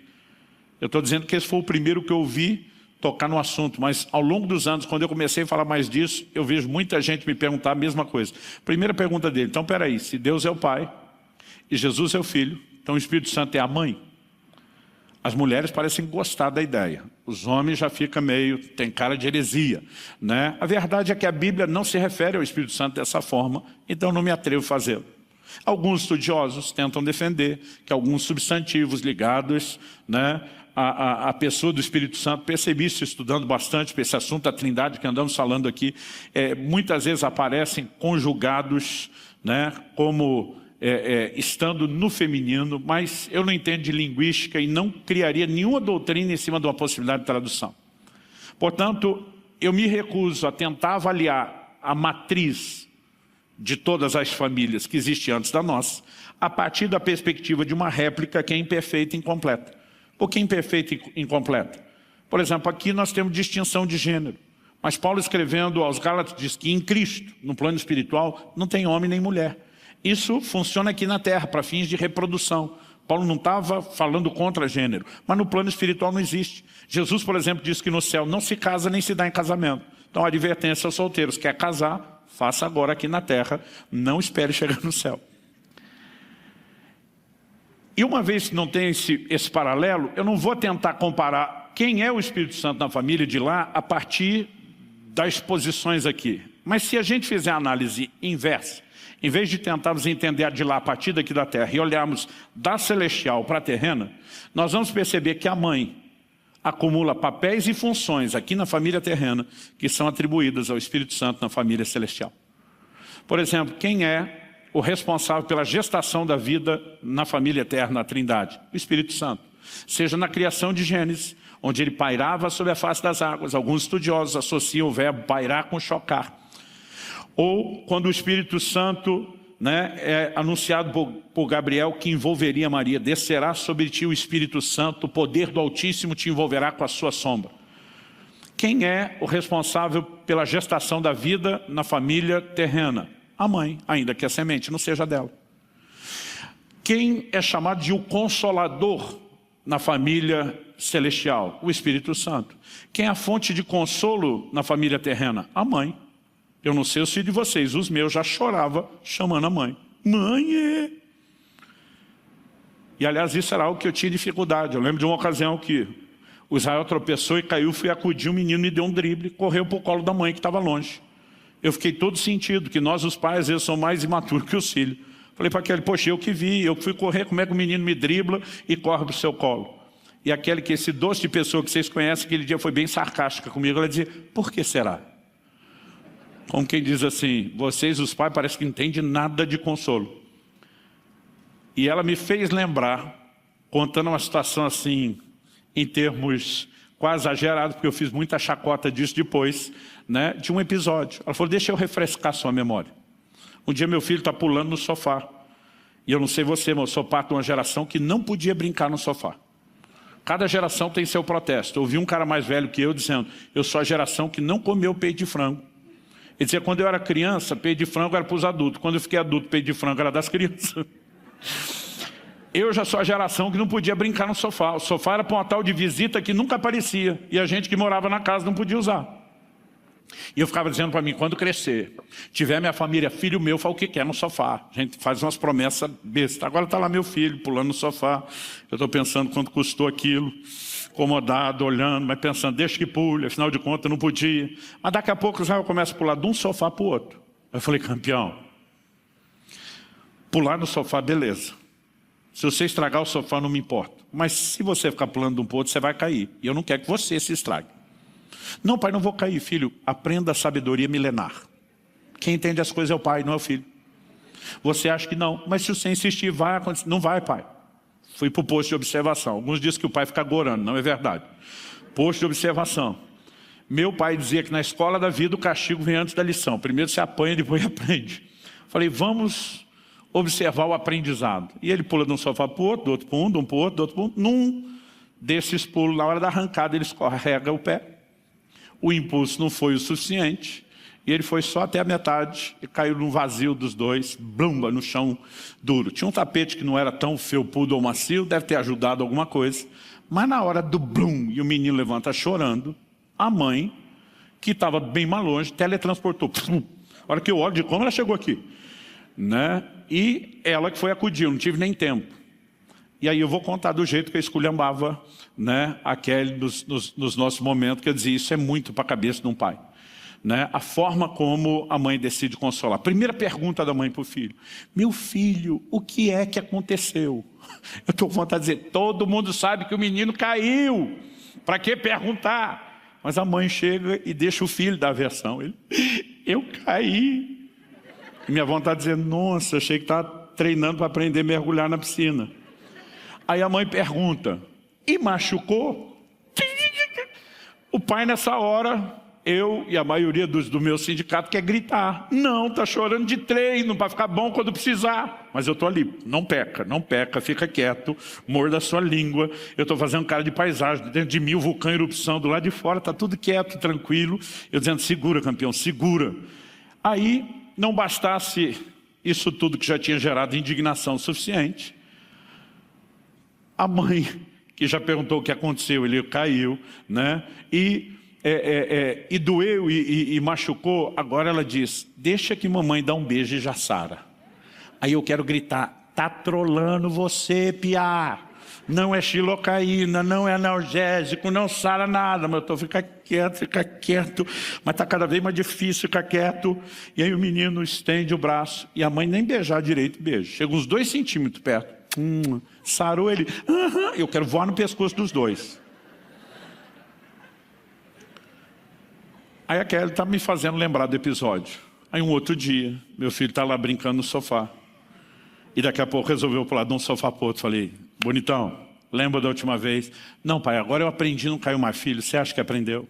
eu estou dizendo que esse foi o primeiro que eu ouvi tocar no assunto, mas ao longo dos anos, quando eu comecei a falar mais disso, eu vejo muita gente me perguntar a mesma coisa. Primeira pergunta dele, então peraí, se Deus é o Pai, e Jesus é o Filho, então o Espírito Santo é a mãe? As mulheres parecem gostar da ideia, os homens já ficam meio, tem cara de heresia, né? A verdade é que a Bíblia não se refere ao Espírito Santo dessa forma, então não me atrevo a fazê-lo. Alguns estudiosos tentam defender que alguns substantivos ligados, né, à pessoa do Espírito Santo, percebi isso estudando bastante para esse assunto da Trindade que andamos falando aqui, muitas vezes aparecem conjugados, né, como estando no feminino, mas eu não entendo de linguística e não criaria nenhuma doutrina em cima de uma possibilidade de tradução. Portanto, eu me recuso a tentar avaliar a matriz de todas as famílias que existiam antes da nossa, a partir da perspectiva de uma réplica que é imperfeita e incompleta. Por que imperfeita e incompleta? Por exemplo, aqui nós temos distinção de gênero, mas Paulo escrevendo aos Gálatas diz que em Cristo, no plano espiritual, não tem homem nem mulher. Isso funciona aqui na terra, para fins de reprodução. Paulo não estava falando contra gênero, mas no plano espiritual não existe. Jesus, por exemplo, diz que no céu não se casa nem se dá em casamento. Então, a advertência aos solteiros: quer casar, faça agora aqui na terra, não espere chegar no céu. E uma vez que não tem esse paralelo, eu não vou tentar comparar quem é o Espírito Santo na família de lá a partir das posições aqui. Mas se a gente fizer a análise inversa, em vez de tentarmos entender a de lá a partir daqui da terra e olharmos da celestial para a terrena, nós vamos perceber que a mãe acumula papéis e funções aqui na família terrena que são atribuídas ao Espírito Santo na família celestial. Por exemplo, quem é o responsável pela gestação da vida na família eterna, a Trindade? O Espírito Santo. Seja na criação de Gênesis, onde ele pairava sobre a face das águas. Alguns estudiosos associam o verbo pairar com chocar. Ou quando o Espírito Santo, né, é anunciado por Gabriel que envolveria Maria: descerá sobre ti o Espírito Santo, o poder do Altíssimo te envolverá com a sua sombra. Quem é o responsável pela gestação da vida na família terrena? A mãe, ainda que a semente não seja dela. Quem é chamado de o Consolador na família celestial? O Espírito Santo. Quem é a fonte de consolo na família terrena? A mãe. Eu não sei os filhos de vocês, os meus já choravam chamando a mãe. Mãe! E aliás, isso era algo que eu tinha dificuldade. Eu lembro de uma ocasião que o Israel tropeçou e caiu, fui acudir, o menino me deu um drible, correu para o colo da mãe que estava longe. Eu fiquei todo sentido, que nós os pais às vezes somos mais imaturos que os filhos. Falei para aquele: poxa, eu que vi, eu fui correr, como é que o menino me dribla e corre para o seu colo? E aquele que esse doce de pessoa que vocês conhecem, aquele dia foi bem sarcástica comigo, ela dizia: por que será? Como quem diz assim: vocês os pais parece que não entendem nada de consolo. E ela me fez lembrar, contando uma situação assim, em termos quase exagerados, porque eu fiz muita chacota disso depois, né, de um episódio. Ela falou: deixa eu refrescar sua memória. Um dia meu filho está pulando no sofá. E eu não sei você, mas eu sou parte de uma geração que não podia brincar no sofá. Cada geração tem seu protesto. Eu ouvi um cara mais velho que eu dizendo: eu sou a geração que não comeu peito de frango. Ele dizia: quando eu era criança, peito de frango era para os adultos. Quando eu fiquei adulto, peito de frango era das crianças. Eu já sou a geração que não podia brincar no sofá. O sofá era para uma tal de visita que nunca aparecia. E a gente que morava na casa não podia usar. E eu ficava dizendo para mim: quando crescer, tiver minha família, filho meu, fala o que quer no sofá. A gente faz umas promessas bestas. Agora está lá meu filho pulando no sofá. Eu estou pensando quanto custou aquilo. Acomodado, olhando, mas pensando: deixa que pule, afinal de contas não podia. Mas daqui a pouco o Israel começa a pular de um sofá para o outro. Eu falei: campeão, pular no sofá, beleza. Se você estragar o sofá, não me importa. Mas se você ficar pulando de um para o outro, você vai cair. E eu não quero que você se estrague. Não, pai, não vou cair, filho. Aprenda a sabedoria milenar. Quem entende as coisas é o pai, não é o filho. Você acha que não, mas se você insistir, vai acontecer. Não vai, pai. Fui para o posto de observação. Alguns dizem que o pai fica gorando, não é verdade. Posto de observação. Meu pai dizia que na escola da vida o castigo vem antes da lição. Primeiro você apanha, depois aprende. Falei: vamos observar o aprendizado. E ele pula de um sofá para o outro, do outro para um, de um para o outro, do outro para um. Num desses pulos, na hora da arrancada, ele escorrega o pé. O impulso não foi o suficiente. E ele foi só até a metade e caiu no vazio dos dois, blumba, no chão duro. Tinha um tapete que não era tão felpudo ou macio, deve ter ajudado alguma coisa. Mas na hora do blum, e o menino levanta chorando, a mãe, que estava bem mais longe, teletransportou. A hora que eu olho de como ela chegou aqui. Né? E ela que foi acudir, eu não tive nem tempo. E aí eu vou contar do jeito que eu esculhambava, né, aquele nos nossos momentos, que eu dizia: isso é muito para a cabeça de um pai. né, a forma como a mãe decide consolar. Primeira pergunta da mãe para o filho: meu filho, o que é que aconteceu? Eu estou com vontade de dizer, todo mundo sabe que o menino caiu, para que perguntar? Mas a mãe chega e deixa o filho dar a versão. Ele: eu caí. E minha vontade de dizer, nossa, achei que estava treinando para aprender a mergulhar na piscina. Aí a mãe pergunta: e machucou? O pai, nessa hora, eu e a maioria do meu sindicato quer gritar: não, está chorando de treino, para ficar bom quando precisar. Mas eu estou ali: não peca, não peca, fica quieto, morda a sua língua. Eu estou fazendo cara de paisagem, dentro de mim o vulcão em erupção, do lado de fora está tudo quieto, tranquilo. Eu dizendo: segura, campeão, segura. Aí, não bastasse isso tudo que já tinha gerado indignação suficiente, a mãe, que já perguntou o que aconteceu, ele caiu, né? E doeu e machucou, agora ela diz: deixa que mamãe dá um beijo e já sara. Aí eu quero gritar: tá trolando você, piá. Não é xilocaína, não é analgésico, não sara nada. Mas eu estou: fica quieto. Mas está cada vez mais difícil ficar quieto. E aí o menino estende o braço e a mãe nem beijar direito, beija. Chega uns 2 centímetros perto. Sarou ele. Eu quero voar no pescoço dos dois. Aí a Kelly está me fazendo lembrar do episódio. Aí um outro dia, meu filho está lá brincando no sofá. E daqui a pouco resolveu pular de um sofá para o outro. Falei: bonitão, lembra da última vez? Não, pai, agora eu aprendi, não caiu mais, filho. Você acha que aprendeu?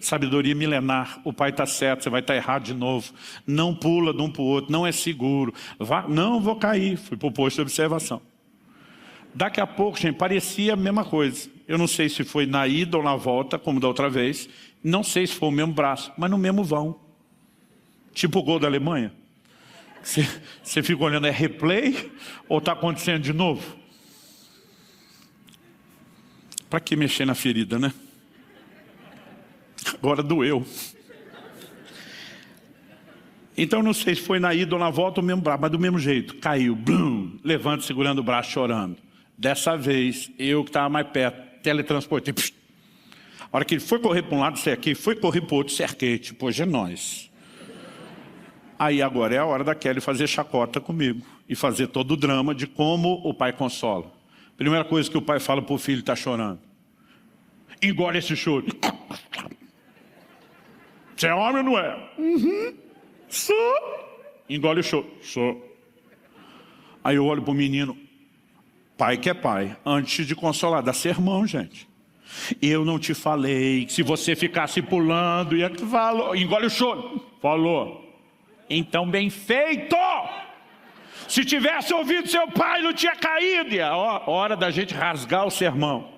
Sabedoria milenar. O pai está certo, você vai estar errado de novo. Não pula de um para o outro, não é seguro. Não vou cair. Fui para o posto de observação. Daqui a pouco, gente, parecia a mesma coisa. Eu não sei se foi na ida ou na volta, como da outra vez. Não sei se foi o mesmo braço, mas no mesmo vão. Tipo o gol da Alemanha. Você fica olhando, é replay ou está acontecendo de novo? Para que mexer na ferida, né? Agora doeu. Então não sei se foi na ida ou na volta o mesmo braço, mas do mesmo jeito. Caiu, blum, levanta segurando o braço, chorando. Dessa vez, eu que estava mais perto, teletransportei. Psh. A hora que ele foi correr para um lado, cerquei, foi correr para o outro, cerquei. Tipo, hoje é nós. Aí agora é a hora da Kelly fazer chacota comigo e fazer todo o drama de como o pai consola. Primeira coisa que o pai fala para o filho: está chorando. Engole esse choro. Você é homem ou não é? Sou. Engole o choro. Sou. Aí eu olho para o menino: pai que é pai, antes de consolar, dá sermão, gente. Eu não te falei que se você ficasse pulando, ia... Falou. Engole o choro. Falou. Então bem feito! Se tivesse ouvido seu pai, não tinha caído. E a hora da gente rasgar o sermão.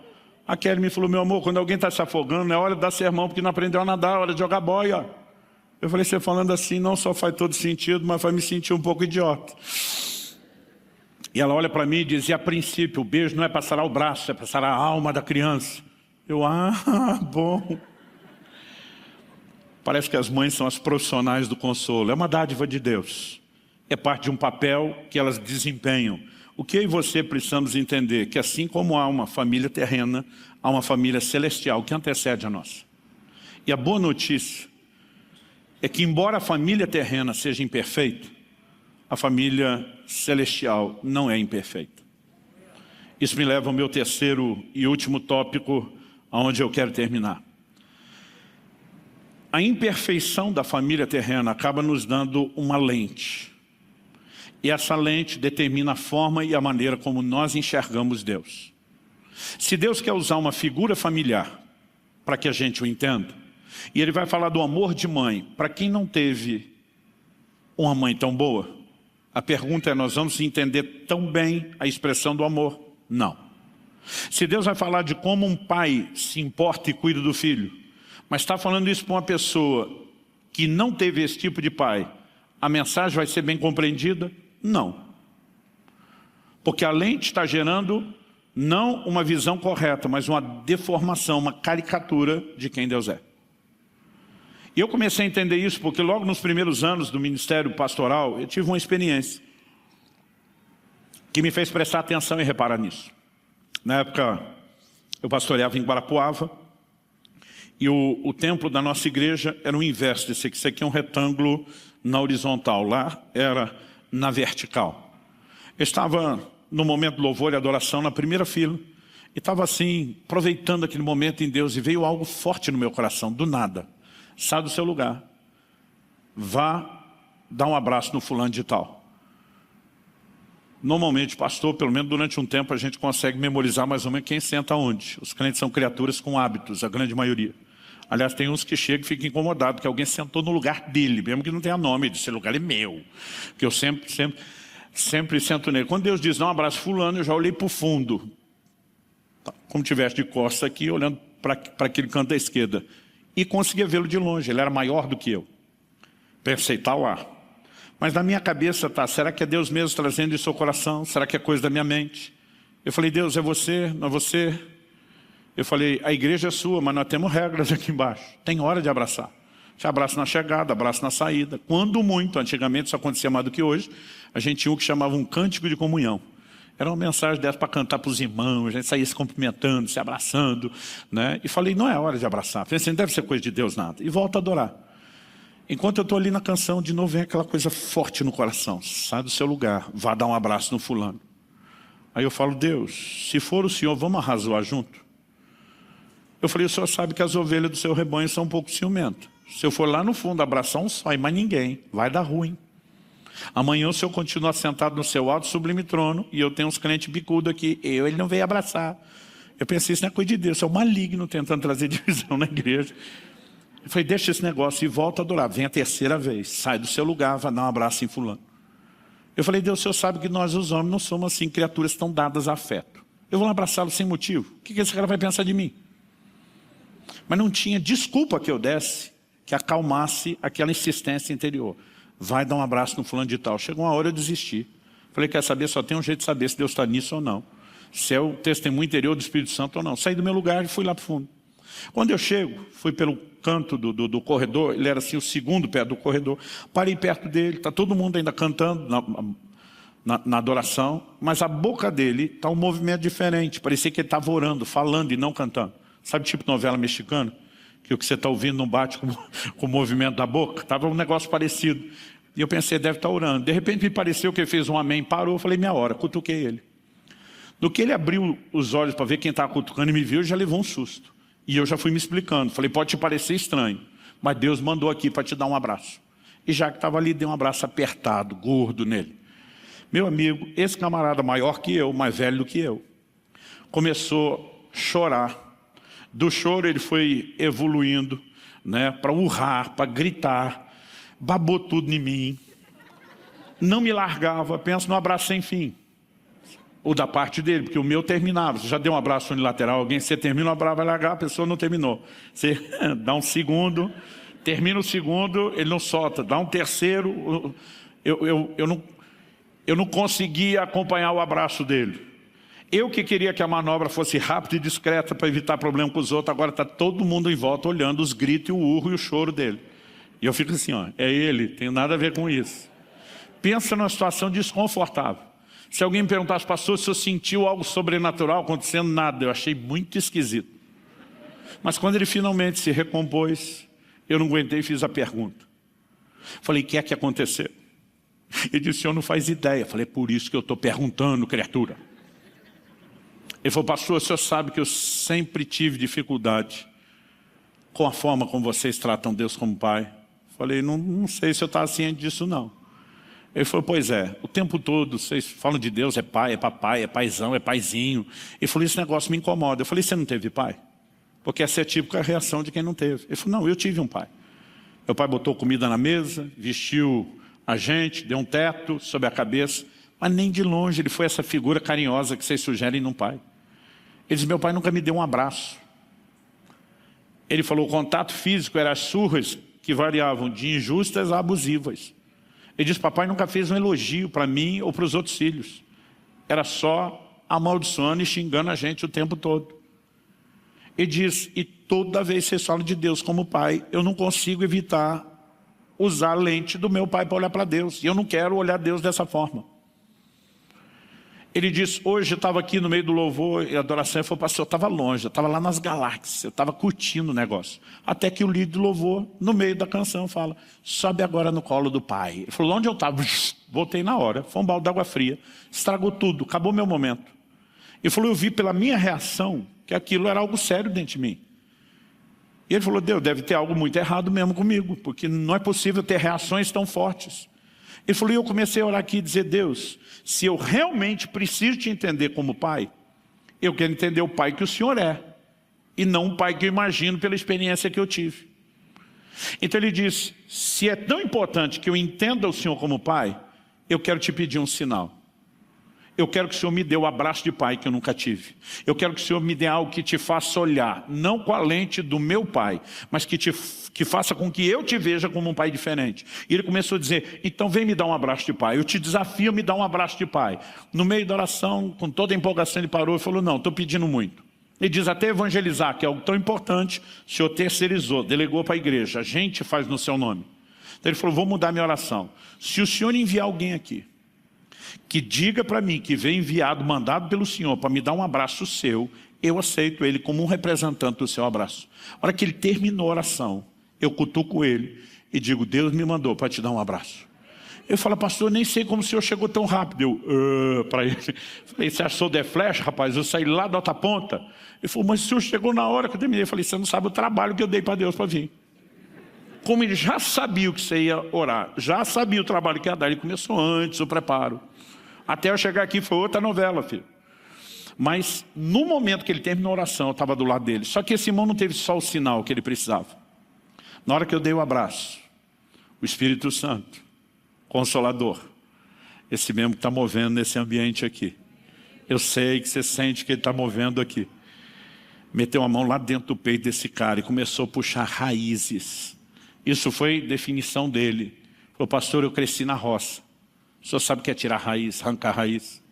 A Kelly me falou: meu amor, quando alguém está se afogando, não é hora de dar sermão porque não aprendeu a nadar, é hora de jogar boia. Eu falei: você falando assim não só faz todo sentido, mas faz me sentir um pouco idiota. E ela olha para mim e diz: e a princípio, o beijo não é para sarar o braço, é para sarar a alma da criança. Eu: bom. Parece que as mães são as profissionais do consolo. É uma dádiva de Deus. É parte de um papel que elas desempenham. O que eu e você precisamos entender? Que assim como há uma família terrena, há uma família celestial que antecede a nossa. E a boa notícia é que, embora a família terrena seja imperfeita, a família celestial não é imperfeita. Isso me leva ao meu terceiro e último tópico, aonde eu quero terminar. A imperfeição da família terrena acaba nos dando uma lente. E essa lente determina a forma e a maneira como nós enxergamos Deus. Se Deus quer usar uma figura familiar para que a gente o entenda, e Ele vai falar do amor de mãe para quem não teve uma mãe tão boa, a pergunta é: nós vamos entender tão bem a expressão do amor? Não. Se Deus vai falar de como um pai se importa e cuida do filho, mas está falando isso para uma pessoa que não teve esse tipo de pai, a mensagem vai ser bem compreendida? Não. Porque a lente está gerando não uma visão correta, mas uma deformação, uma caricatura de quem Deus é. E eu comecei a entender isso porque logo nos primeiros anos do ministério pastoral, eu tive uma experiência que me fez prestar atenção e reparar nisso. Na época, eu pastoreava em Guarapuava, E o templo da nossa igreja era o inverso desse aqui. Isso aqui é um retângulo na horizontal, lá era na vertical. Eu estava no momento do louvor e adoração na primeira fila e estava assim, aproveitando aquele momento em Deus, e veio algo forte no meu coração, do nada. Sai do seu lugar, vá dar um abraço no fulano de tal. Normalmente, pastor, pelo menos durante um tempo a gente consegue memorizar mais ou menos quem senta onde. Os crentes são criaturas com hábitos, a grande maioria. Aliás, tem uns que chegam e ficam incomodados, porque alguém sentou no lugar dele, mesmo que não tenha nome, esse lugar é meu. Porque eu sempre sento nele. Quando Deus diz, dá um abraço fulano, eu já olhei para o fundo. Como tivesse de costas aqui, olhando para aquele canto da esquerda. E conseguia vê-lo de longe, ele era maior do que eu. Pensei, está lá. Mas na minha cabeça, será que é Deus mesmo trazendo isso ao coração? Será que é coisa da minha mente? Eu falei, Deus, é você, não é você? Eu falei, a igreja é sua, mas nós temos regras aqui embaixo. Tem hora de abraçar. Você abraça na chegada, abraça na saída. Quando muito, antigamente isso acontecia mais do que hoje, a gente tinha o que chamava um cântico de comunhão. Era uma mensagem dessa para cantar para os irmãos, a gente saía se cumprimentando, se abraçando, né? E falei, não é hora de abraçar. Falei, não deve ser coisa de Deus nada. E volto a adorar. Enquanto eu estou ali na canção, de novo vem aquela coisa forte no coração. Sai do seu lugar, vá dar um abraço no fulano. Aí eu falo, Deus, se for o Senhor, vamos arrazoar junto? Eu falei, o Senhor sabe que as ovelhas do seu rebanho são um pouco ciumentas. Se eu for lá no fundo abraçar um só e mais ninguém, vai dar ruim. Amanhã o Senhor continua sentado no seu alto sublime trono e eu tenho uns crentes bicudos aqui. Ele não veio abraçar. Eu pensei, isso não é coisa de Deus, isso é o maligno tentando trazer divisão na igreja. Eu falei, deixa esse negócio e volta a adorar. Vem a terceira vez, sai do seu lugar, vai dar um abraço em fulano. Eu falei, Deus, o Senhor sabe que nós os homens não somos assim, criaturas tão dadas a afeto. Eu vou lá abraçá-lo sem motivo. O que esse cara vai pensar de mim? Mas não tinha desculpa que eu desse que acalmasse aquela insistência interior. Vai dar um abraço no fulano de tal. Chegou uma hora eu desisti. Falei, quer saber? Só tem um jeito de saber se Deus está nisso ou não. Se é o testemunho interior do Espírito Santo ou não. Saí do meu lugar e fui lá para o fundo. Quando eu chego, fui pelo canto do corredor, ele era assim o segundo pé do corredor. Parei perto dele, está todo mundo ainda cantando na adoração, mas a boca dele está um movimento diferente. Parecia que ele estava orando, falando e não cantando. Sabe tipo novela mexicana? Que o que você está ouvindo não bate com o movimento da boca? Estava um negócio parecido. E eu pensei, deve estar orando. De repente me pareceu que ele fez um amém, parou, eu falei, minha hora, cutuquei ele. No que ele abriu os olhos para ver quem estava cutucando e me viu, ele já levou um susto. E eu já fui me explicando. Falei, pode te parecer estranho, mas Deus mandou aqui para te dar um abraço. E já que estava ali, dei um abraço apertado, gordo nele. Meu amigo, esse camarada maior que eu, mais velho do que eu, começou a chorar. Do choro ele foi evoluindo, né, para urrar, para gritar, babou tudo em mim, não me largava, penso no abraço sem fim, ou da parte dele, porque o meu terminava. Você já deu um abraço unilateral, alguém, você termina o abraço, vai largar, a pessoa não terminou. Você dá um segundo, termina o segundo, ele não solta, dá um terceiro, eu não conseguia acompanhar o abraço dele. Eu que queria que a manobra fosse rápida e discreta para evitar problema com os outros, agora está todo mundo em volta olhando os gritos, o urro e o choro dele. E eu fico assim, ó, é ele, tem nada a ver com isso. Pensa numa situação desconfortável. Se alguém me perguntasse, pastor, se eu sentiu algo sobrenatural acontecendo, nada, eu achei muito esquisito. Mas quando ele finalmente se recompôs, eu não aguentei e fiz a pergunta. Falei, o que é que aconteceu? Ele disse, o senhor não faz ideia. Falei, é por isso que eu estou perguntando, criatura. Ele falou, pastor, o senhor sabe que eu sempre tive dificuldade com a forma como vocês tratam Deus como Pai. Falei, não sei se eu estava ciente disso, não. Ele falou, pois é, o tempo todo vocês falam de Deus, é pai, é papai, é paizão, é paizinho. Ele falou, esse negócio me incomoda. Eu falei, você não teve pai? Porque essa é a típica reação de quem não teve. Ele falou, não, eu tive um pai. Meu pai botou comida na mesa, vestiu a gente, deu um teto sobre a cabeça, mas nem de longe ele foi essa figura carinhosa que vocês sugerem num pai. Ele disse, meu pai nunca me deu um abraço. Ele falou, o contato físico era as surras que variavam de injustas a abusivas. Ele disse, papai nunca fez um elogio para mim ou para os outros filhos. Era só amaldiçoando e xingando a gente o tempo todo. Ele diz, e toda vez que vocês falam de Deus como pai, eu não consigo evitar usar a lente do meu pai para olhar para Deus. E eu não quero olhar Deus dessa forma. Ele disse, hoje eu estava aqui no meio do louvor e adoração, ele falou, pastor, eu estava longe, eu estava lá nas galáxias, eu estava curtindo o negócio. Até que o líder do louvor, no meio da canção, fala, sobe agora no colo do Pai. Ele falou, onde eu estava? Voltei na hora, foi um balde d'água fria, estragou tudo, acabou meu momento. Ele falou, eu vi pela minha reação que aquilo era algo sério dentro de mim. E ele falou, Deus, deve ter algo muito errado mesmo comigo, porque não é possível ter reações tão fortes. Ele falou, e eu comecei a orar aqui e dizer, Deus, se eu realmente preciso te entender como pai, eu quero entender o pai que o Senhor é, e não o pai que eu imagino pela experiência que eu tive. Então ele disse, se é tão importante que eu entenda o Senhor como pai, eu quero te pedir um sinal. Eu quero que o Senhor me dê o abraço de pai que eu nunca tive. Eu quero que o Senhor me dê algo que te faça olhar, não com a lente do meu pai, mas que faça com que eu te veja como um pai diferente. E ele começou a dizer, então vem me dar um abraço de pai. Eu te desafio a me dar um abraço de pai. No meio da oração, com toda a empolgação, ele parou e falou, não, estou pedindo muito. Ele diz, até evangelizar, que é algo tão importante, o Senhor terceirizou, delegou para a igreja. A gente faz no seu nome. Então ele falou, vou mudar minha oração. Se o Senhor enviar alguém aqui, que diga para mim que veio enviado, mandado pelo Senhor para me dar um abraço seu, eu aceito ele como um representante do seu abraço. A hora que ele terminou a oração, eu cutuco ele e digo, Deus me mandou para te dar um abraço. Ele fala, pastor, nem sei como o senhor chegou tão rápido. Eu, para ele, falei, você achou de flash, rapaz? Eu saí lá da outra ponta. Ele falou, mas o senhor chegou na hora que eu terminei. Eu falei, você não sabe o trabalho que eu dei para Deus para vir. Como ele já sabia o que você ia orar, já sabia o trabalho que ia dar, ele começou antes o preparo. Até eu chegar aqui foi outra novela, filho. Mas no momento que ele terminou a oração, eu estava do lado dele. Só que esse irmão não teve só o sinal que ele precisava. Na hora que eu dei o abraço, o Espírito Santo, Consolador, esse mesmo que está movendo nesse ambiente aqui. Eu sei que você sente que ele está movendo aqui. Meteu a mão lá dentro do peito desse cara e começou a puxar raízes. Isso foi definição dele. Falou, pastor, eu cresci na roça. O senhor sabe o que é tirar raiz, arrancar raiz?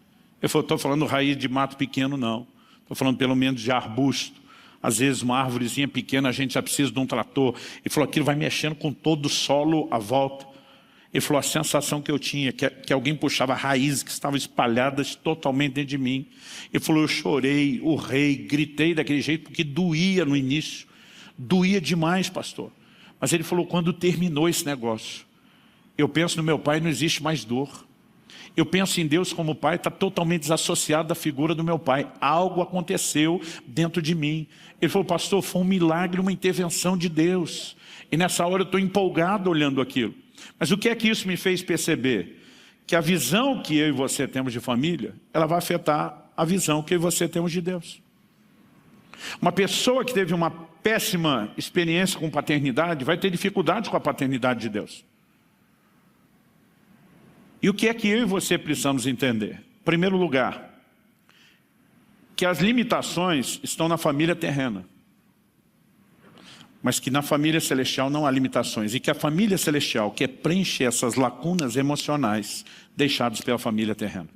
Eu falei, estou falando raiz de mato pequeno, não. Estou falando pelo menos de arbusto. Às vezes uma árvorezinha pequena a gente já precisa de um trator. Ele falou, aquilo vai mexendo com todo o solo à volta. Ele falou, a sensação que eu tinha, que alguém puxava raízes que estavam espalhadas totalmente dentro de mim. Ele falou, eu chorei, urrei, gritei daquele jeito, porque doía no início. Doía demais, pastor. Mas ele falou, quando terminou esse negócio, eu penso no meu pai, não existe mais dor. Eu penso em Deus como pai, está totalmente desassociado da figura do meu pai. Algo aconteceu dentro de mim. Ele falou, pastor, foi um milagre, uma intervenção de Deus. E nessa hora eu estou empolgado olhando aquilo. Mas o que é que isso me fez perceber? Que a visão que eu e você temos de família, ela vai afetar a visão que eu e você temos de Deus. Uma pessoa que teve uma péssima experiência com paternidade vai ter dificuldade com a paternidade de Deus. E o que é que eu e você precisamos entender? Em primeiro lugar, que as limitações estão na família terrena, mas que na família celestial não há limitações, e que a família celestial quer preencher essas lacunas emocionais deixadas pela família terrena.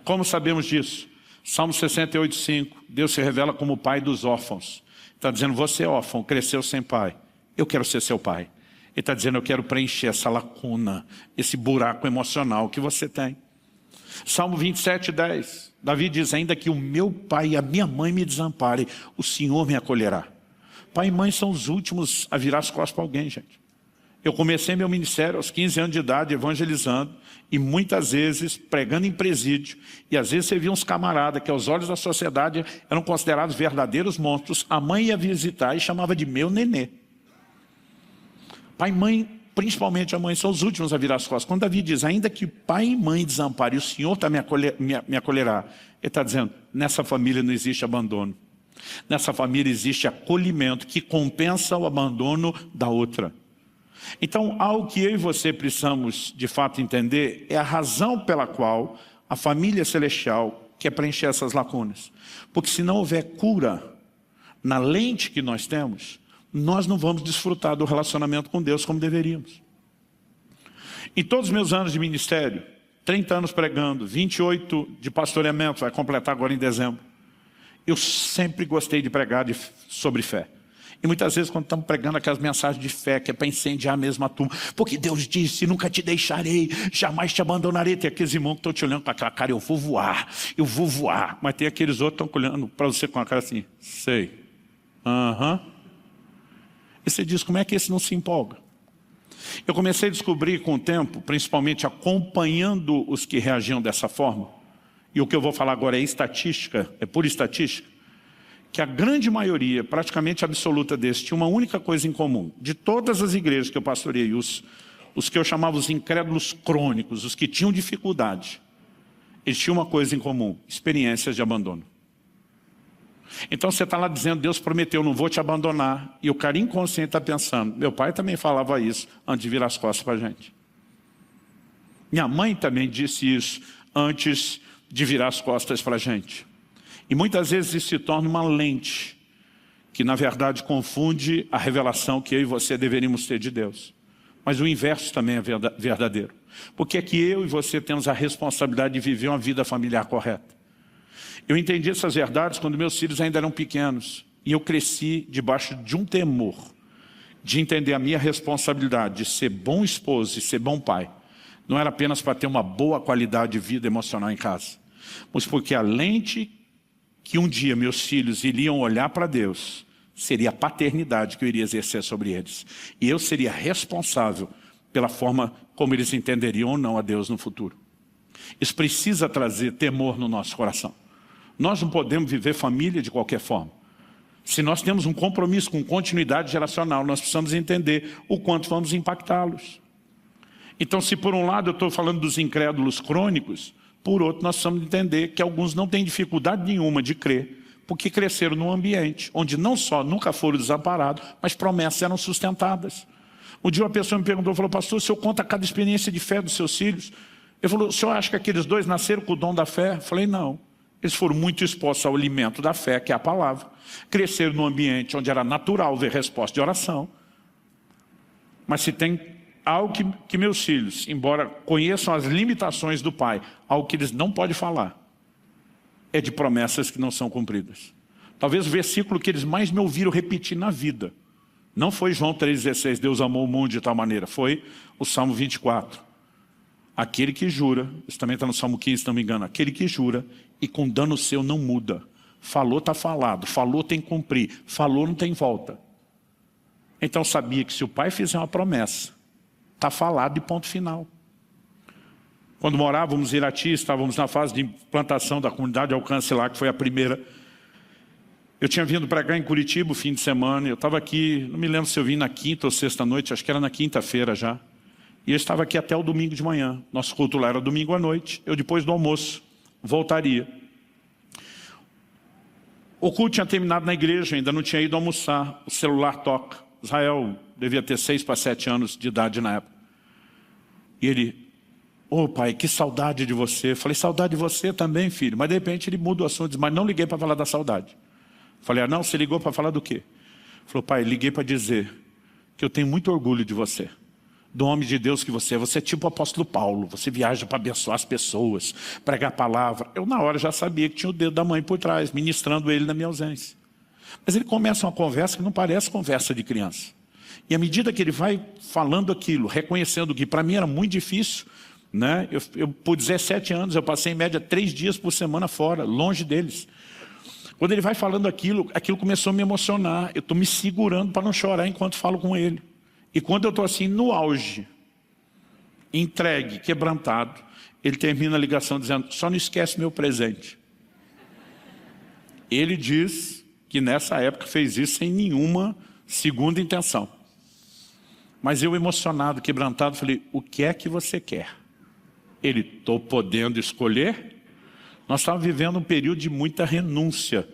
Como sabemos disso? Salmo 68:5, Deus se revela como o pai dos órfãos. Está dizendo, você é órfão, cresceu sem pai, eu quero ser seu pai. Ele está dizendo, eu quero preencher essa lacuna, esse buraco emocional que você tem. Salmo 27:10, Davi diz, ainda que o meu pai e a minha mãe me desamparem, o Senhor me acolherá. Pai e mãe são os últimos a virar as costas para alguém, gente. Eu comecei meu ministério aos 15 anos de idade, evangelizando, e muitas vezes pregando em presídio, e às vezes você via uns camaradas que aos olhos da sociedade eram considerados verdadeiros monstros. A mãe ia visitar e chamava de meu nenê. Pai e mãe, principalmente a mãe, são os últimos a virar as costas. Quando Davi diz, ainda que pai e mãe desamparem, o Senhor me acolherá. Ele está dizendo, nessa família não existe abandono. Nessa família existe acolhimento que compensa o abandono da outra. Então, algo que eu e você precisamos de fato entender é a razão pela qual a família celestial quer preencher essas lacunas. Porque se não houver cura na lente que nós temos, nós não vamos desfrutar do relacionamento com Deus como deveríamos. Em todos os meus anos de ministério, 30 anos pregando, 28 de pastoreamento, vai completar agora em dezembro, eu sempre gostei de pregar sobre fé. E muitas vezes quando estamos pregando aquelas mensagens de fé, que é para incendiar a mesma turma, porque Deus disse, nunca te deixarei, jamais te abandonarei. Tem aqueles irmãos que estão te olhando com aquela cara, eu vou voar. Mas tem aqueles outros que estão olhando para você com a cara assim, sei. E você diz, como é que esse não se empolga? Eu comecei a descobrir com o tempo, principalmente acompanhando os que reagiam dessa forma, e o que eu vou falar agora é estatística, é pura estatística, que a grande maioria, praticamente absoluta desses, tinha uma única coisa em comum. De todas as igrejas que eu pastoreei, os que eu chamava os incrédulos crônicos, os que tinham dificuldade, eles tinham uma coisa em comum, experiências de abandono. Então você está lá dizendo, Deus prometeu, não vou te abandonar. E o cara inconsciente está pensando, meu pai também falava isso antes de virar as costas para a gente. Minha mãe também disse isso antes de virar as costas para a gente. E muitas vezes isso se torna uma lente, que na verdade confunde a revelação que eu e você deveríamos ter de Deus. Mas o inverso também é verdadeiro. Porque é que eu e você temos a responsabilidade de viver uma vida familiar correta. Eu entendi essas verdades quando meus filhos ainda eram pequenos. E eu cresci debaixo de um temor, de entender a minha responsabilidade de ser bom esposo e ser bom pai. Não era apenas para ter uma boa qualidade de vida emocional em casa, mas porque a lente que um dia meus filhos iriam olhar para Deus seria a paternidade que eu iria exercer sobre eles. E eu seria responsável pela forma como eles entenderiam ou não a Deus no futuro. Isso precisa trazer temor no nosso coração. Nós não podemos viver família de qualquer forma. Se nós temos um compromisso com continuidade geracional, nós precisamos entender o quanto vamos impactá-los. Então, se por um lado eu estou falando dos incrédulos crônicos, por outro nós precisamos entender que alguns não têm dificuldade nenhuma de crer, porque cresceram num ambiente onde não só nunca foram desamparados, mas promessas eram sustentadas. Um dia uma pessoa me perguntou, falou, pastor, o senhor conta cada experiência de fé dos seus filhos? Ele falou, o senhor acha que aqueles dois nasceram com o dom da fé? Eu falei, não. Eles foram muito expostos ao alimento da fé, que é a palavra. Cresceram num ambiente onde era natural ver resposta de oração. Mas se tem algo que meus filhos, embora conheçam as limitações do pai, algo que eles não podem falar, é de promessas que não são cumpridas. Talvez o versículo que eles mais me ouviram repetir na vida não foi João 3,16, Deus amou o mundo de tal maneira, foi o Salmo 24. Aquele que jura, isso também está no Salmo 15, se não me engano, aquele que jura e com dano seu não muda. Falou, está falado, falou, tem que cumprir, falou, não tem volta. Então sabia que se o pai fizer uma promessa, está falado e ponto final. Quando morávamos em Irati, estávamos na fase de implantação da comunidade de alcance lá, que foi a primeira. Eu tinha vindo pregar em Curitiba o fim de semana, eu estava aqui, não me lembro se eu vim na quinta ou sexta noite, acho que era na quinta-feira já. E eu estava aqui até o domingo de manhã. Nosso culto lá era domingo à noite, eu depois do almoço voltaria. O culto tinha terminado na igreja, ainda não tinha ido almoçar, o celular toca. Israel devia ter 6 para 7 anos de idade na época. E ele, ô pai, que saudade de você. Eu falei, saudade de você também, filho. Mas de repente ele muda o assunto, diz, mas não liguei para falar da saudade. Eu falei, não, você ligou para falar do quê? Ele falou, pai, liguei para dizer que eu tenho muito orgulho de você, do homem de Deus que você é. Você é tipo o apóstolo Paulo, você viaja para abençoar as pessoas, pregar a palavra. Eu na hora já sabia que tinha o dedo da mãe por trás, ministrando ele na minha ausência. Mas ele começa uma conversa que não parece conversa de criança. E à medida que ele vai falando aquilo, reconhecendo que para mim era muito difícil, né? Eu por 17 anos, eu passei em média 3 dias por semana fora, longe deles. Quando ele vai falando aquilo começou a me emocionar. Eu estou me segurando para não chorar enquanto falo com ele. E quando eu estou assim, no auge, entregue, quebrantado, ele termina a ligação dizendo, só não esquece meu presente. Ele diz que nessa época fez isso sem nenhuma segunda intenção. Mas eu emocionado, quebrantado, falei, o que é que você quer? Ele, estou podendo escolher? Nós estávamos vivendo um período de muita renúncia,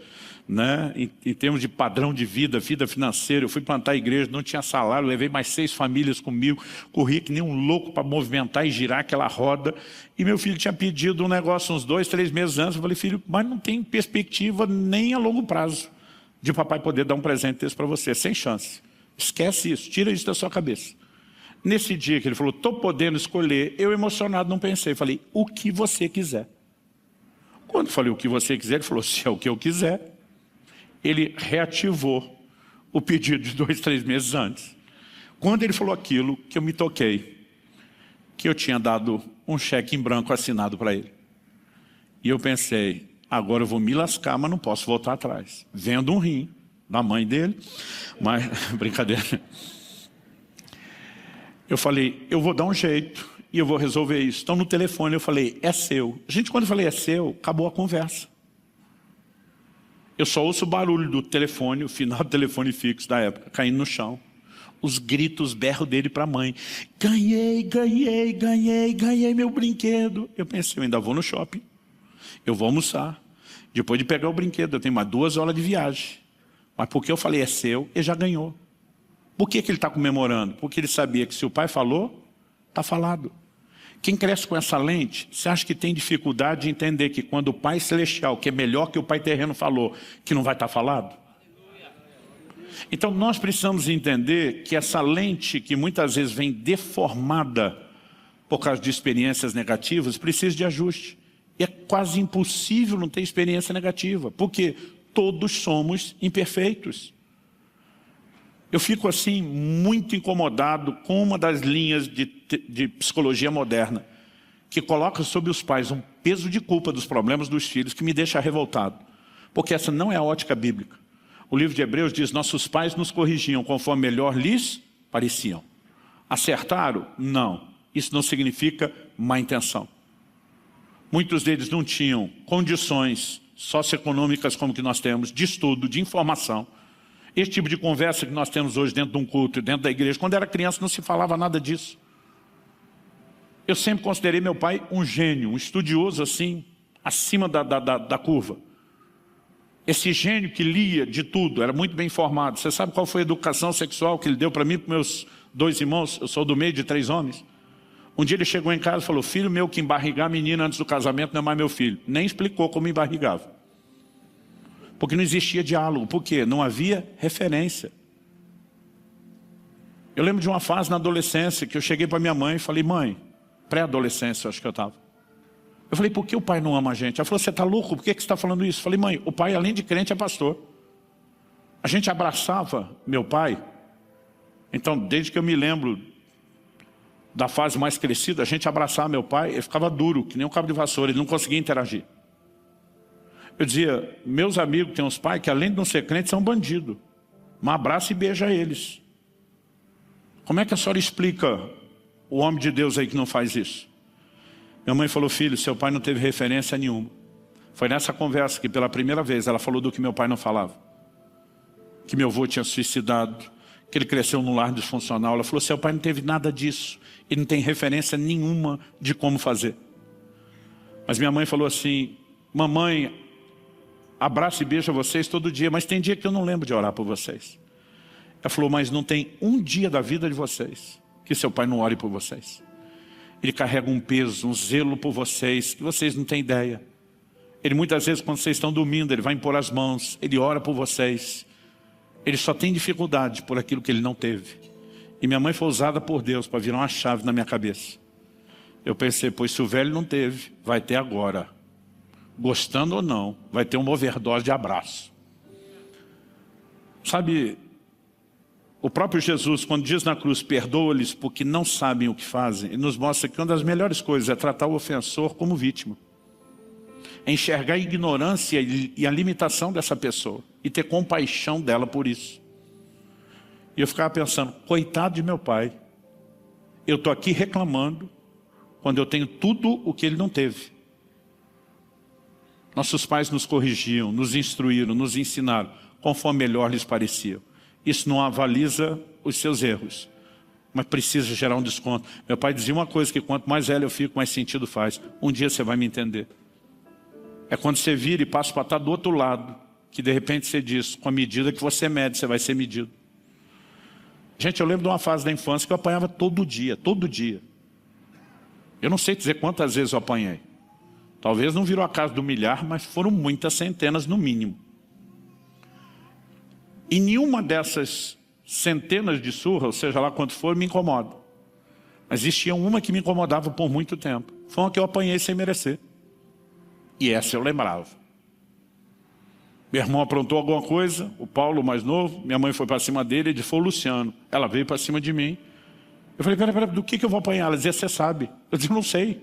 né? Em termos de padrão de vida, vida financeira. Eu fui plantar a igreja, não tinha salário, levei mais 6 famílias comigo, corri que nem um louco para movimentar e girar aquela roda. E meu filho tinha pedido um negócio uns 2, 3 meses antes. Eu falei, filho, mas não tem perspectiva nem a longo prazo de papai poder dar um presente desse para você, sem chance. Esquece isso, tira isso da sua cabeça. Nesse dia que ele falou, estou podendo escolher, eu emocionado não pensei, falei, o que você quiser. Quando eu falei o que você quiser, ele falou, se é o que eu quiser. Ele reativou o pedido de 2, 3 meses antes. Quando ele falou aquilo, que eu me toquei, que eu tinha dado um cheque em branco assinado para ele. E eu pensei, agora eu vou me lascar, mas não posso voltar atrás. Vendo um rim da mãe dele, mas, brincadeira. Eu falei, eu vou dar um jeito e eu vou resolver isso. Então no telefone eu falei, é seu. Gente, quando eu falei é seu, acabou a conversa. Eu só ouço o barulho do telefone, o final do telefone fixo da época, caindo no chão. Os gritos, berro dele para a mãe. Ganhei, ganhei, ganhei, ganhei meu brinquedo. Eu pensei, eu ainda vou no shopping. Eu vou almoçar. Depois de pegar o brinquedo, eu tenho mais 2 horas de viagem. Mas porque eu falei, é seu, ele já ganhou. Por que ele está comemorando? Porque ele sabia que se o pai falou, está falado. Quem cresce com essa lente, você acha que tem dificuldade de entender que quando o Pai Celestial, que é melhor que o Pai terreno falou, que não vai estar falado? Então nós precisamos entender que essa lente, que muitas vezes vem deformada por causa de experiências negativas, precisa de ajuste. E é quase impossível não ter experiência negativa, porque todos somos imperfeitos. Eu fico assim muito incomodado com uma das linhas de psicologia moderna, que coloca sobre os pais um peso de culpa dos problemas dos filhos que me deixa revoltado. Porque essa não é a ótica bíblica. O livro de Hebreus diz, nossos pais nos corrigiam conforme melhor lhes pareciam. Acertaram? Não. Isso não significa má intenção. Muitos deles não tinham condições socioeconômicas como que nós temos, de estudo, de informação. Esse tipo de conversa que nós temos hoje dentro de um culto, dentro da igreja, quando era criança não se falava nada disso. Eu sempre considerei meu pai um gênio, um estudioso assim, acima da curva. Esse gênio que lia de tudo, era muito bem informado. Você sabe qual foi a educação sexual que ele deu para mim e para meus 2 irmãos? Eu sou do meio de 3 homens. Um dia ele chegou em casa e falou, filho meu que embarrigar a menina antes do casamento não é mais meu filho. Nem explicou como embarrigava. Porque não existia diálogo. Por quê? Não havia referência. Eu lembro de uma fase na adolescência que eu cheguei para minha mãe e falei, mãe, pré-adolescência acho que eu estava. Eu falei, por que o pai não ama a gente? Ela falou, você está louco? Por que você está falando isso? Eu falei, mãe, o pai além de crente é pastor. A gente abraçava meu pai. Então, desde que eu me lembro da fase mais crescida, a gente abraçava meu pai, ele ficava duro, que nem um cabo de vassoura, ele não conseguia interagir. Eu dizia, meus amigos têm uns pais que além de não ser crentes são bandidos. Mas abraça e beija eles. Como é que a senhora explica o homem de Deus aí que não faz isso? Minha mãe falou, filho, seu pai não teve referência nenhuma. Foi nessa conversa que pela primeira vez ela falou do que meu pai não falava. Que meu avô tinha suicidado, que ele cresceu num lar disfuncional. Ela falou, seu pai não teve nada disso. Ele não tem referência nenhuma de como fazer. Mas minha mãe falou assim, mamãe, abraço e beijo vocês todo dia, mas tem dia que eu não lembro de orar por vocês. Ela falou, mas não tem um dia da vida de vocês que seu pai não ore por vocês. Ele carrega um peso, um zelo por vocês, que vocês não têm ideia. Ele muitas vezes, quando vocês estão dormindo, ele vai impor as mãos, ele ora por vocês. Ele só tem dificuldade por aquilo que ele não teve. E minha mãe foi usada por Deus para virar uma chave na minha cabeça. Eu pensei, pois se o velho não teve, vai ter agora. Gostando ou não, vai ter uma overdose de abraço. Sabe, o próprio Jesus, quando diz na cruz, perdoa-lhes porque não sabem o que fazem, ele nos mostra que uma das melhores coisas é tratar o ofensor como vítima. É enxergar a ignorância e a limitação dessa pessoa e ter compaixão dela por isso. E eu ficava pensando, coitado de meu pai, eu estou aqui reclamando quando eu tenho tudo o que ele não teve. Nossos pais nos corrigiam, nos instruíram, nos ensinaram, conforme melhor lhes parecia. Isso não avaliza os seus erros, mas precisa gerar um desconto. Meu pai dizia uma coisa, que quanto mais velho eu fico, mais sentido faz. Um dia você vai me entender. É quando você vira e passa para estar do outro lado, que de repente você diz, com a medida que você mede, você vai ser medido. Gente, eu lembro de uma fase da infância que eu apanhava todo dia, todo dia. Eu não sei dizer quantas vezes eu apanhei. Talvez não virou a casa do milhar, mas foram muitas centenas no mínimo. E nenhuma dessas centenas de surras, ou seja lá quanto for, me incomoda. Mas existia uma que me incomodava por muito tempo. Foi uma que eu apanhei sem merecer. E essa eu lembrava. Meu irmão aprontou alguma coisa, o Paulo, mais novo, minha mãe foi para cima dele, ele disse, foi o Luciano. Ela veio para cima de mim. Eu falei, pera, do que eu vou apanhar? Ela dizia, você sabe. Eu disse, não sei.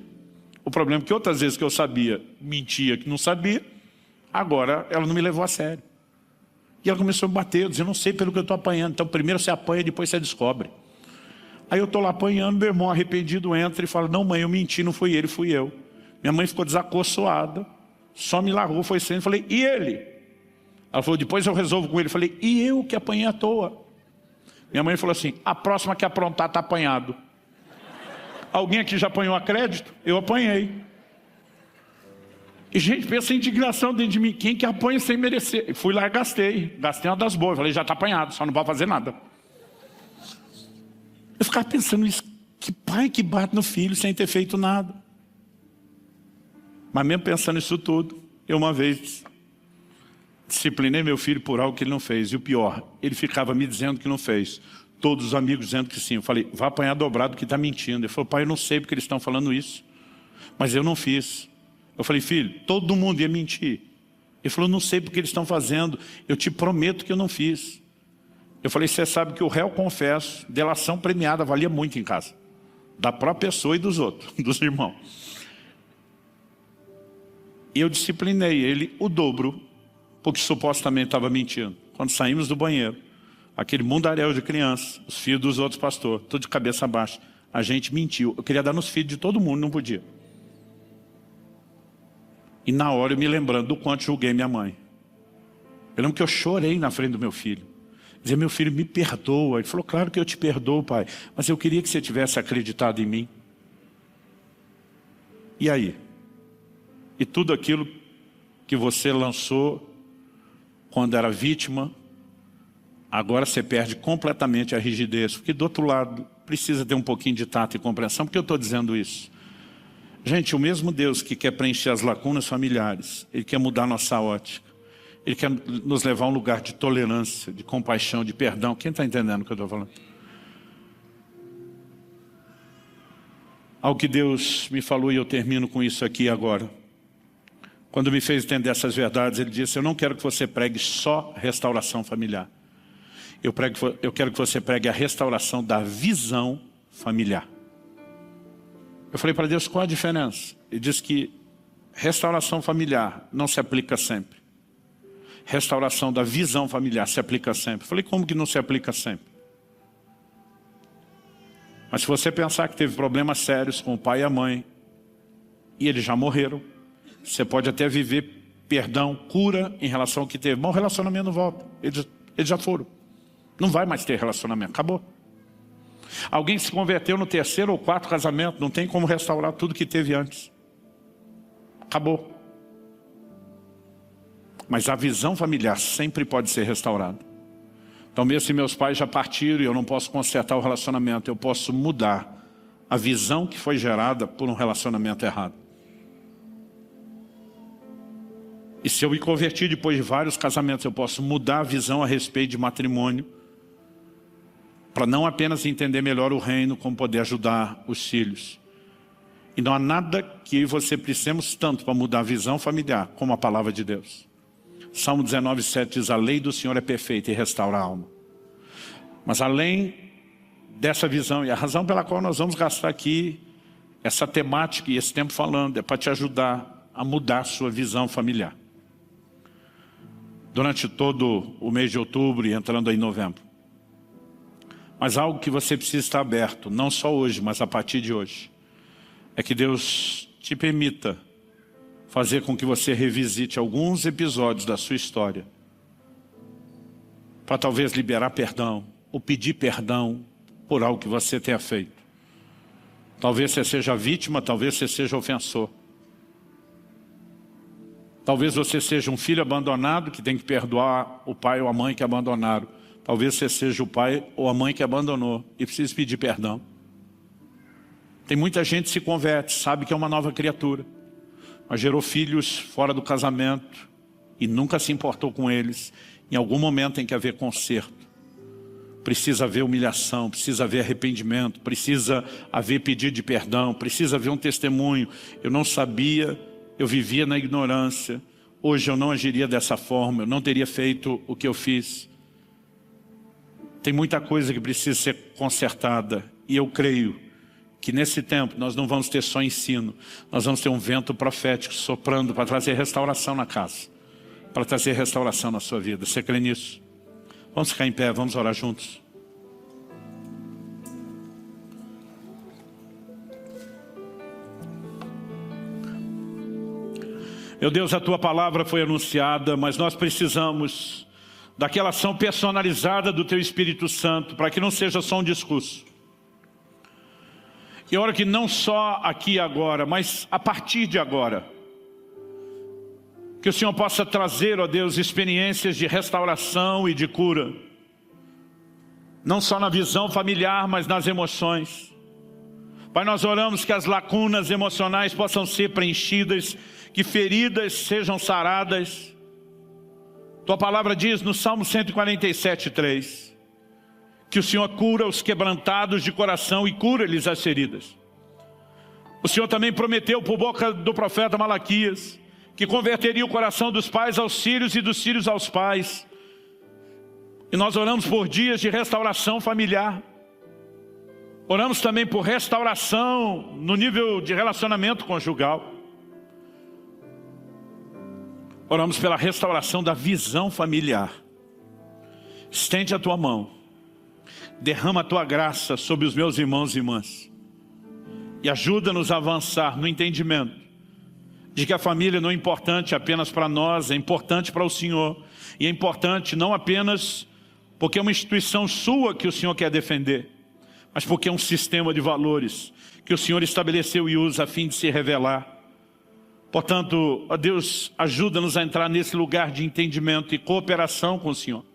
O problema é que outras vezes que eu sabia, mentia que não sabia, agora ela não me levou a sério. E ela começou a me bater, eu dizia, não sei pelo que eu estou apanhando. Então primeiro você apanha, depois você descobre. Aí eu estou lá apanhando, meu irmão arrependido entra e fala, não mãe, eu menti, não fui ele, fui eu. Minha mãe ficou desacossoada, só me largou, foi saindo. Eu falei, e ele? Ela falou, depois eu resolvo com ele. Eu falei, e eu que apanhei à toa? Minha mãe falou assim, a próxima que aprontar está apanhado. Alguém aqui já apanhou a crédito? Eu apanhei. E gente, pensa em indignação dentro de mim. Quem que apanha sem merecer? Fui lá e gastei uma das boas. Falei, já está apanhado, só não vai fazer nada. Eu ficava pensando isso, que pai que bate no filho sem ter feito nada. Mas mesmo pensando isso tudo, eu uma vez disciplinei meu filho por algo que ele não fez. E o pior, ele ficava me dizendo que não fez. Todos os amigos dizendo que sim. Eu falei, vai apanhar dobrado que está mentindo. Ele falou, pai, eu não sei porque eles estão falando isso. Mas eu não fiz. Eu falei, filho, todo mundo ia mentir. Ele falou, não sei porque eles estão fazendo. Eu te prometo que eu não fiz. Eu falei, você sabe que o réu confesso, delação premiada, valia muito em casa. Da própria pessoa e dos outros, dos irmãos. E eu disciplinei ele o dobro, porque supostamente estava mentindo. Quando saímos do banheiro, aquele mundaréu de crianças, os filhos dos outros pastores, tudo de cabeça baixa, a gente mentiu. Eu queria dar nos filhos de todo mundo, não podia. E na hora eu me lembrando do quanto julguei minha mãe. Eu lembro que eu chorei na frente do meu filho. Dizia, meu filho, me perdoa. Ele falou, claro que eu te perdoo, pai, mas eu queria que você tivesse acreditado em mim. E aí? E tudo aquilo que você lançou quando era vítima, agora você perde completamente a rigidez, porque do outro lado precisa ter um pouquinho de tato e compreensão. Por que eu estou dizendo isso? Gente, o mesmo Deus que quer preencher as lacunas familiares, Ele quer mudar nossa ótica, Ele quer nos levar a um lugar de tolerância, de compaixão, de perdão. Quem está entendendo o que eu estou falando? Algo que Deus me falou, e eu termino com isso aqui agora. Quando me fez entender essas verdades, Ele disse, eu não quero que você pregue só restauração familiar. Eu quero que você pregue a restauração da visão familiar. Eu falei para Deus, qual a diferença? Ele disse que restauração familiar não se aplica sempre. Restauração da visão familiar se aplica sempre. Eu falei, como que não se aplica sempre? Mas se você pensar que teve problemas sérios com o pai e a mãe, e eles já morreram, você pode até viver perdão, cura em relação ao que teve. Mas o relacionamento não volta. Eles já foram. Não vai mais ter relacionamento. Acabou. Alguém se converteu no terceiro ou quarto casamento. Não tem como restaurar tudo que teve antes. Acabou. Mas a visão familiar sempre pode ser restaurada. Então mesmo se meus pais já partiram e eu não posso consertar o relacionamento, eu posso mudar a visão que foi gerada por um relacionamento errado. E se eu me convertir depois de vários casamentos, eu posso mudar a visão a respeito de matrimônio, para não apenas entender melhor o reino, como poder ajudar os filhos. E não há nada que você precisemos tanto para mudar a visão familiar, como a palavra de Deus. Salmo 19:7 diz, a lei do Senhor é perfeita e restaura a alma. Mas além dessa visão, e a razão pela qual nós vamos gastar aqui essa temática e esse tempo falando, é para te ajudar a mudar a sua visão familiar. Durante todo o mês de outubro e entrando aí em novembro. Mas algo que você precisa estar aberto, não só hoje, mas a partir de hoje, é que Deus te permita fazer com que você revisite alguns episódios da sua história, para talvez liberar perdão, ou pedir perdão por algo que você tenha feito. Talvez você seja vítima, talvez você seja ofensor. Talvez você seja um filho abandonado que tem que perdoar o pai ou a mãe que abandonaram. Talvez você seja o pai ou a mãe que abandonou e precisa pedir perdão. Tem muita gente que se converte, sabe que é uma nova criatura, mas gerou filhos fora do casamento e nunca se importou com eles. Em algum momento tem que haver conserto. Precisa haver humilhação, precisa haver arrependimento, precisa haver pedido de perdão, precisa haver um testemunho. Eu não sabia, eu vivia na ignorância. hoje eu não agiria dessa forma, eu não teria feito o que eu fiz. Tem muita coisa que precisa ser consertada, e eu creio que nesse tempo nós não vamos ter só ensino, nós vamos ter um vento profético soprando para trazer restauração na casa, para trazer restauração na sua vida. Você crê nisso? Vamos ficar em pé, vamos orar juntos. Meu Deus, a Tua palavra foi anunciada, mas nós precisamos daquela ação personalizada do Teu Espírito Santo, para que não seja só um discurso. E oro que não só aqui e agora, mas a partir de agora, que o Senhor possa trazer, ó Deus, experiências de restauração e de cura, não só na visão familiar, mas nas emoções. Pai, nós oramos que as lacunas emocionais possam ser preenchidas, que feridas sejam saradas. Tua palavra diz no Salmo 147:3, que o Senhor cura os quebrantados de coração e cura-lhes as feridas. O Senhor também prometeu por boca do profeta Malaquias que converteria o coração dos pais aos filhos e dos filhos aos pais. E nós oramos por dias de restauração familiar. Oramos também por restauração no nível de relacionamento conjugal. Oramos pela restauração da visão familiar. Estende a Tua mão. Derrama a Tua graça sobre os meus irmãos e irmãs. E ajuda-nos a avançar no entendimento de que a família não é importante apenas para nós, é importante para o Senhor. E é importante não apenas porque é uma instituição sua que o Senhor quer defender, mas porque é um sistema de valores que o Senhor estabeleceu e usa a fim de se revelar. Portanto, ó Deus, ajuda-nos a entrar nesse lugar de entendimento e cooperação com o Senhor,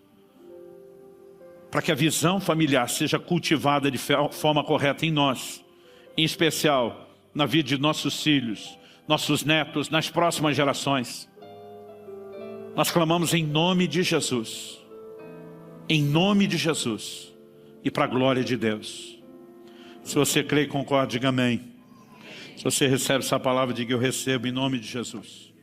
para que a visão familiar seja cultivada de forma correta em nós, em especial na vida de nossos filhos, nossos netos, nas próximas gerações. Nós clamamos em nome de Jesus, e para a glória de Deus. Se você crê e concorda, diga amém. Se você recebe essa palavra, diga eu recebo em nome de Jesus.